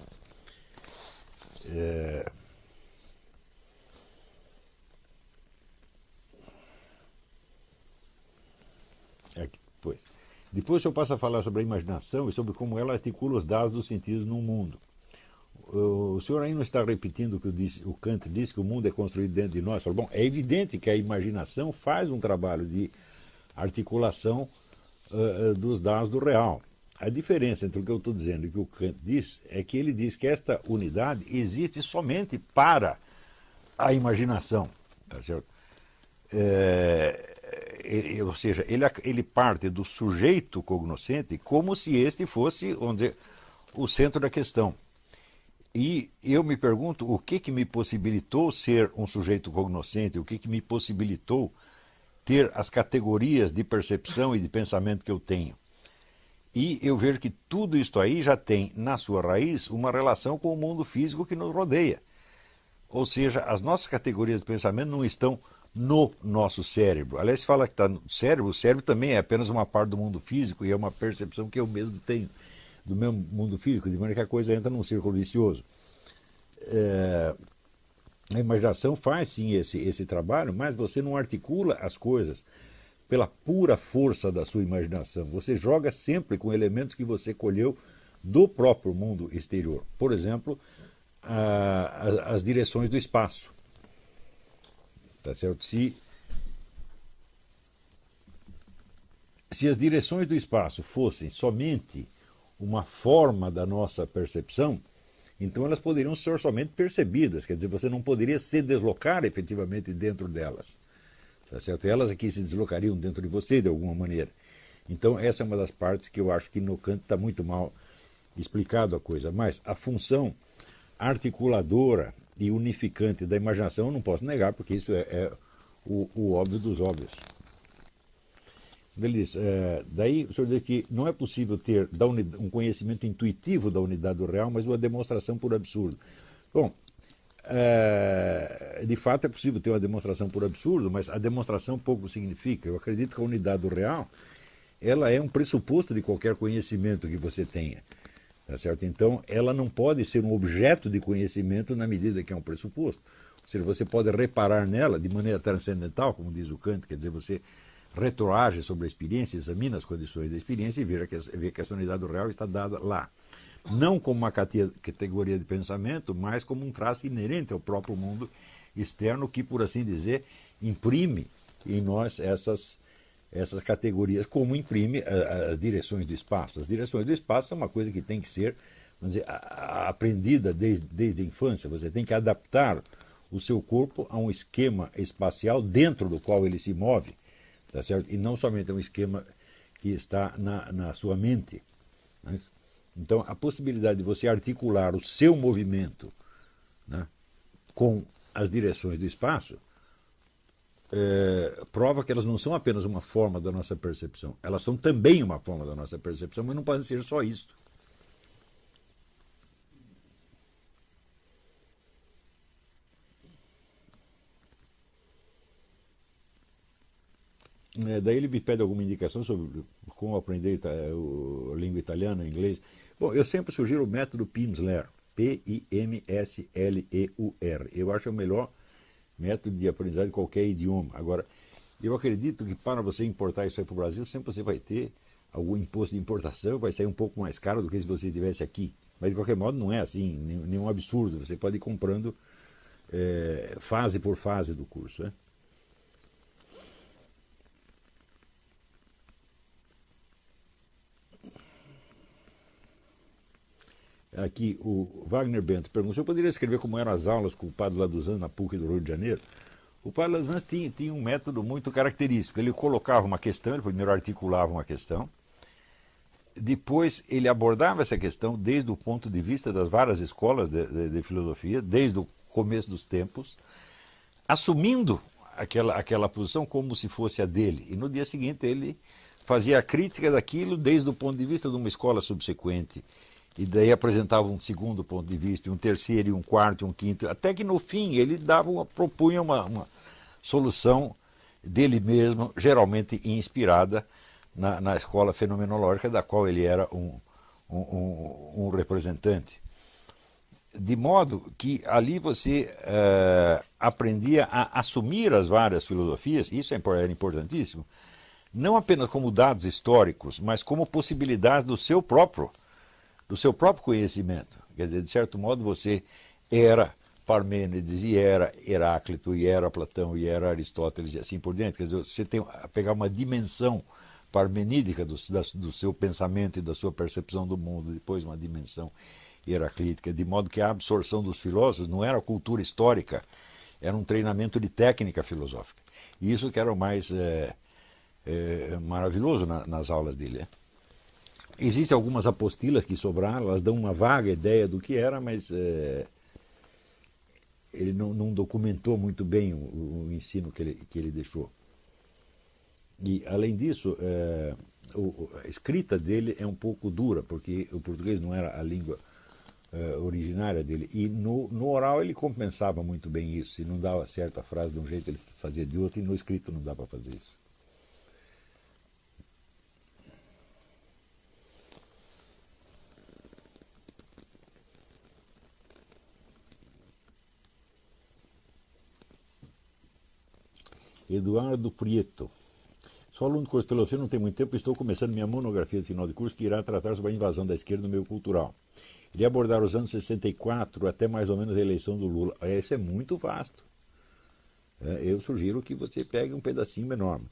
Depois eu passo a falar sobre a imaginação e sobre como ela articula os dados dos sentidos no mundo. o senhor aí não está repetindo o que o Kant disse, que o mundo é construído dentro de nós. Bom, é evidente que a imaginação faz um trabalho de articulação dos dados do real. A diferença entre o que eu estou dizendo e o que o Kant diz é que ele diz que esta unidade existe somente para a imaginação. Tá certo? Ou seja, ele parte do sujeito cognoscente como se este fosse, vamos dizer, o centro da questão. E eu me pergunto o que me possibilitou ser um sujeito cognoscente, o que me possibilitou ter as categorias de percepção e de pensamento que eu tenho. E eu vejo que tudo isso aí já tem, na sua raiz, uma relação com o mundo físico que nos rodeia. Ou seja, as nossas categorias de pensamento não estão no nosso cérebro. Aliás, se fala que está no cérebro, o cérebro também é apenas uma parte do mundo físico e é uma percepção que eu mesmo tenho do meu mundo físico, de maneira que a coisa entra num círculo vicioso. A imaginação faz sim esse trabalho, mas você não articula as coisas pela pura força da sua imaginação. Você joga sempre com elementos que você colheu do próprio mundo exterior. Por exemplo, as direções do espaço. Tá certo? Se as direções do espaço fossem somente uma forma da nossa percepção, então elas poderiam ser somente percebidas, quer dizer, você não poderia se deslocar efetivamente dentro delas. Tá certo? Elas aqui se deslocariam dentro de você de alguma maneira. Então essa é uma das partes que eu acho que no Kant está muito mal explicado a coisa. Mas a função articuladora e unificante da imaginação eu não posso negar, porque isso é o óbvio dos óbvios. Ele diz, daí o senhor diz que não é possível ter um conhecimento intuitivo da unidade do real, mas uma demonstração por absurdo. Bom, de fato é possível ter uma demonstração por absurdo, mas a demonstração pouco significa. Eu acredito que a unidade do real ela é um pressuposto de qualquer conhecimento que você tenha. Tá certo? Então, ela não pode ser um objeto de conhecimento na medida que é um pressuposto. Ou seja, você pode reparar nela de maneira transcendental, como diz o Kant, quer dizer, você retroage sobre a experiência, examina as condições da experiência e vê que essa unidade do real está dada lá. Não como uma categoria de pensamento, mas como um traço inerente ao próprio mundo externo que, por assim dizer, imprime em nós essas categorias, como imprime as direções do espaço. As direções do espaço são uma coisa que tem que ser, vamos dizer, aprendida desde a infância. Você tem que adaptar o seu corpo a um esquema espacial dentro do qual ele se move. Tá certo? E não somente um esquema que está na sua mente. Né? Então, a possibilidade de você articular o seu movimento, né, com as direções do espaço prova que elas não são apenas uma forma da nossa percepção. Elas são também uma forma da nossa percepção, mas não podem ser só isso. Daí ele me pede alguma indicação sobre como aprender a língua italiana, inglês. Bom, eu sempre sugiro o método Pimsleur, P-I-M-S-L-E-U-R. Eu acho o melhor método de aprendizagem de qualquer idioma. Agora, eu acredito que para você importar isso aí para o Brasil, sempre você vai ter algum imposto de importação, vai sair um pouco mais caro do que se você estivesse aqui. Mas de qualquer modo não é assim, nenhum absurdo. Você pode ir comprando fase por fase do curso. Né? Aqui o Wagner Bento perguntou se eu poderia escrever como eram as aulas com o padre Laduzan na PUC do Rio de Janeiro. O padre Laduzan tinha um método muito característico. Ele colocava uma questão, ele primeiro articulava uma questão, depois ele abordava essa questão desde o ponto de vista das várias escolas de filosofia, desde o começo dos tempos, assumindo aquela posição como se fosse a dele. E no dia seguinte ele fazia a crítica daquilo desde o ponto de vista de uma escola subsequente. E daí apresentava um segundo ponto de vista, um terceiro, e um quarto, e um quinto, até que no fim ele propunha uma solução dele mesmo, geralmente inspirada na escola fenomenológica da qual ele era um representante. De modo que ali você aprendia a assumir as várias filosofias, isso era importantíssimo, não apenas como dados históricos, mas como possibilidades do seu próprio conhecimento. Quer dizer, de certo modo você era Parmênides, e era Heráclito, e era Platão, e era Aristóteles, e assim por diante. Quer dizer, você tem a pegar uma dimensão parmenídica do seu pensamento e da sua percepção do mundo, depois uma dimensão heraclítica, de modo que a absorção dos filósofos não era cultura histórica, era um treinamento de técnica filosófica. E isso que era o mais maravilhoso nas aulas dele. Existem algumas apostilas que sobraram, elas dão uma vaga ideia do que era, mas ele não documentou muito bem o ensino que ele deixou. E, além disso, a escrita dele é um pouco dura, porque o português não era a língua originária dele. E no oral ele compensava muito bem isso. Se não dava certa frase de um jeito, ele fazia de outro, e no escrito não dá para fazer isso. Eduardo Prieto. Sou aluno de curso de filosofia, não tem muito tempo, estou começando minha monografia de final de curso que irá tratar sobre a invasão da esquerda no meio cultural. Irei abordar os anos 64 até mais ou menos a eleição do Lula. Isso é muito vasto. Eu sugiro que você pegue um pedacinho enorme.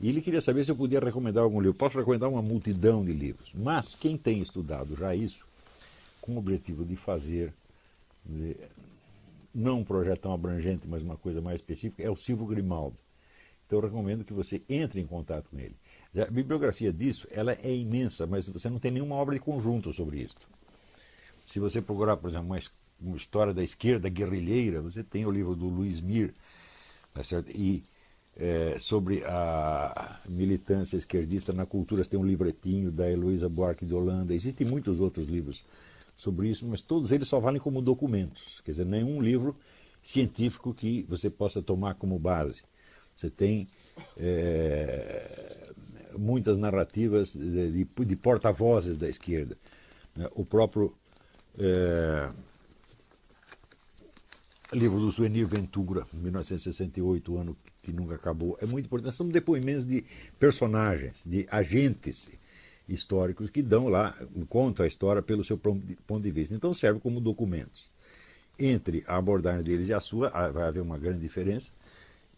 E ele queria saber se eu podia recomendar algum livro. Posso recomendar uma multidão de livros. Mas quem tem estudado já isso, com o objetivo de fazer, não um projeto tão abrangente, mas uma coisa mais específica, é o Silvio Grimaldo. Então eu recomendo que você entre em contato com ele. A bibliografia disso ela é imensa, mas você não tem nenhuma obra de conjunto sobre isso. Se você procurar, por exemplo, uma história da esquerda guerrilheira, você tem o livro do Luiz Mir, tá certo? E sobre a militância esquerdista na cultura, você tem um livretinho da Heloísa Buarque de Holanda. Existem muitos outros livros sobre isso, mas todos eles só valem como documentos. Quer dizer, nenhum livro científico que você possa tomar como base. Você tem muitas narrativas de porta-vozes da esquerda. O próprio livro do Zuenir Ventura, 1968, o ano que nunca acabou, é muito importante. São depoimentos de personagens, de agentes históricos que dão lá, contam a história pelo seu ponto de vista. Então serve como documentos. Entre a abordagem deles e a sua, vai haver uma grande diferença.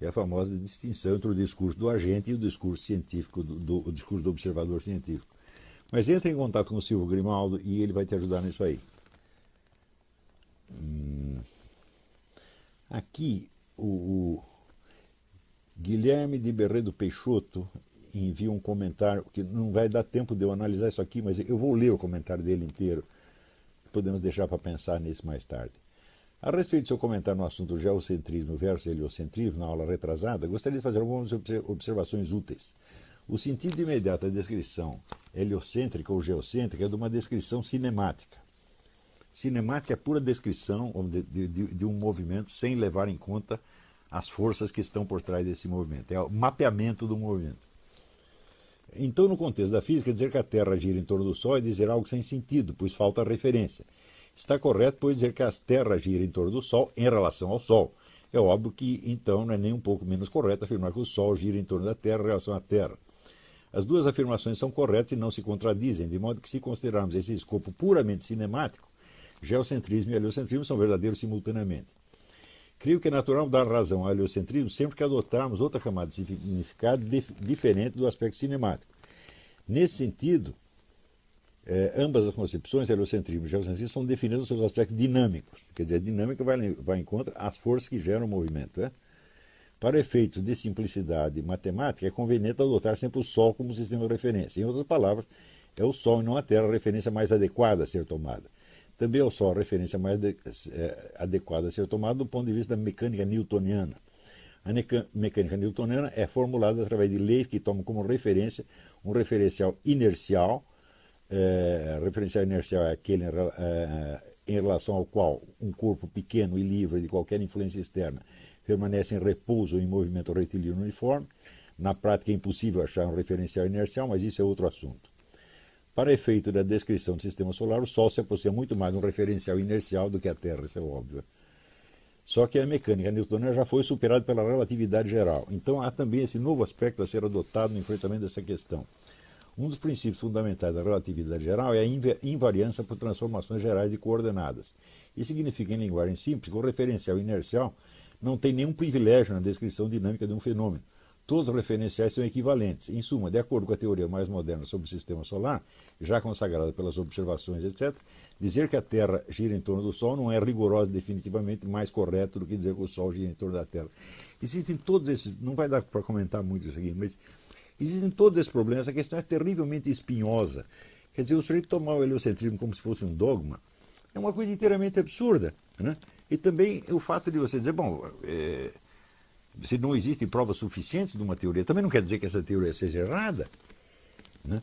É a famosa distinção entre o discurso do agente e o discurso científico, o discurso do observador científico. Mas entre em contato com o Silvio Grimaldo e ele vai te ajudar nisso aí. Aqui, o Guilherme de Berredo Peixoto envia um comentário, que não vai dar tempo de eu analisar isso aqui, mas eu vou ler o comentário dele inteiro. Podemos deixar para pensar nisso mais tarde. A respeito do seu comentário no assunto geocentrismo versus heliocentrismo, na aula retrasada, gostaria de fazer algumas observações úteis. O sentido imediato da descrição heliocêntrica ou geocêntrica é de uma descrição cinemática. Cinemática é pura descrição de um movimento sem levar em conta as forças que estão por trás desse movimento. É o mapeamento do movimento. Então, no contexto da física, dizer que a Terra gira em torno do Sol é dizer algo sem sentido, pois falta referência. Está correto, pois, dizer que a Terra gira em torno do Sol em relação ao Sol. É óbvio que, então, não é nem um pouco menos correto afirmar que o Sol gira em torno da Terra em relação à Terra. As duas afirmações são corretas e não se contradizem, de modo que, se considerarmos esse escopo puramente cinemático, geocentrismo e heliocentrismo são verdadeiros simultaneamente. Creio que é natural dar razão ao heliocentrismo sempre que adotarmos outra camada de significado diferente do aspecto cinemático. Nesse sentido, ambas as concepções, heliocentrismo e geocentrismo, são definidas nos seus aspectos dinâmicos. Quer dizer, a dinâmica vai em contra às forças que geram o movimento. Para efeitos de simplicidade matemática, é conveniente adotar sempre o Sol como sistema de referência. Em outras palavras, é o Sol e não a Terra a referência mais adequada a ser tomada. Também é o Sol a referência mais adequada a ser tomada do ponto de vista da mecânica newtoniana. A mecânica newtoniana é formulada através de leis que tomam como referência um referencial inercial. Referencial inercial é aquele em relação ao qual um corpo pequeno e livre de qualquer influência externa permanece em repouso ou em movimento retilíneo uniforme. Na prática é impossível achar um referencial inercial, mas isso é outro assunto. Para efeito da descrição do sistema solar, o Sol se aproxima muito mais de um referencial inercial do que a Terra, isso é óbvio. Só que a mecânica newtoniana já foi superada pela relatividade geral. Então há também esse novo aspecto a ser adotado no enfrentamento dessa questão. Um dos princípios fundamentais da relatividade geral é a invariância por transformações gerais de coordenadas. Isso significa, em linguagem simples, que o referencial inercial não tem nenhum privilégio na descrição dinâmica de um fenômeno. Todos os referenciais são equivalentes. Em suma, de acordo com a teoria mais moderna sobre o sistema solar, já consagrada pelas observações, etc., dizer que a Terra gira em torno do Sol não é rigoroso e definitivamente mais correto do que dizer que o Sol gira em torno da Terra. Existem todos esses, não vai dar para comentar muito isso aqui, mas existem todos esses problemas. A questão é terrivelmente espinhosa. Quer dizer, o sujeito tomar o heliocentrismo como se fosse um dogma é uma coisa inteiramente absurda, né? E também o fato de você dizer, bom, se não existem provas suficientes de uma teoria, também não quer dizer que essa teoria seja errada, né?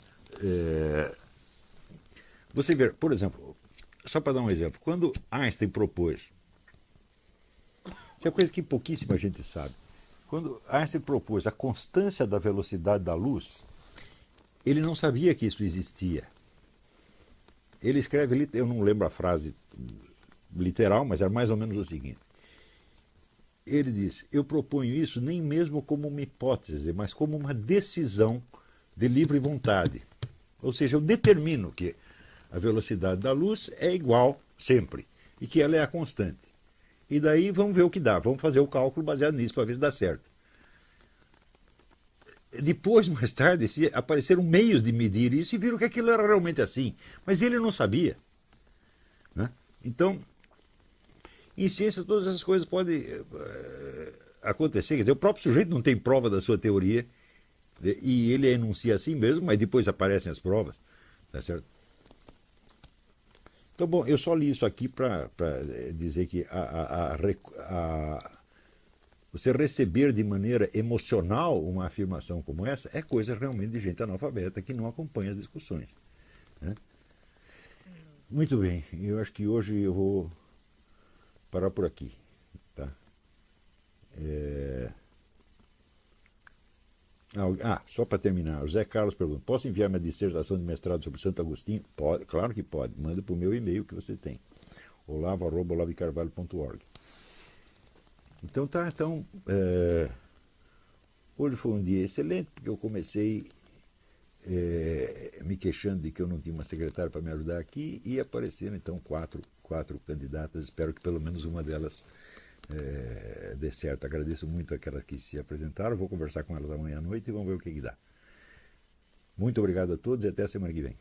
Você vê, por exemplo, só para dar um exemplo, quando Einstein propôs, isso é coisa que pouquíssima gente sabe, quando Einstein propôs a constância da velocidade da luz, ele não sabia que isso existia. Ele escreve, eu não lembro a frase literal, mas era mais ou menos o seguinte. Ele diz, eu proponho isso nem mesmo como uma hipótese, mas como uma decisão de livre vontade. Ou seja, eu determino que a velocidade da luz é igual sempre e que ela é a constante. E daí vamos ver o que dá, vamos fazer o cálculo baseado nisso para ver se dá certo. Depois, mais tarde, apareceram meios de medir isso e viram que aquilo era realmente assim. Mas ele não sabia, né? Então, em ciência, todas essas coisas podem acontecer. Quer dizer, o próprio sujeito não tem prova da sua teoria e ele enuncia assim mesmo, mas depois aparecem as provas. Tá certo? Então, bom, eu só li isso aqui para dizer que você receber de maneira emocional uma afirmação como essa é coisa realmente de gente analfabeta que não acompanha as discussões, né? Muito bem, eu acho que hoje eu vou parar por aqui, tá? Só para terminar, o Zé Carlos pergunta, posso enviar minha dissertação de mestrado sobre Santo Agostinho? Pode, claro que pode, manda para o meu e-mail que você tem, olavo@olavicarvalho.org. Então tá, hoje foi um dia excelente, porque eu comecei me queixando de que eu não tinha uma secretária para me ajudar aqui e apareceram então quatro candidatas, espero que pelo menos uma delas dê certo. Agradeço muito aquelas que se apresentaram, vou conversar com elas amanhã à noite e vamos ver o que dá. Muito obrigado a todos e até a semana que vem.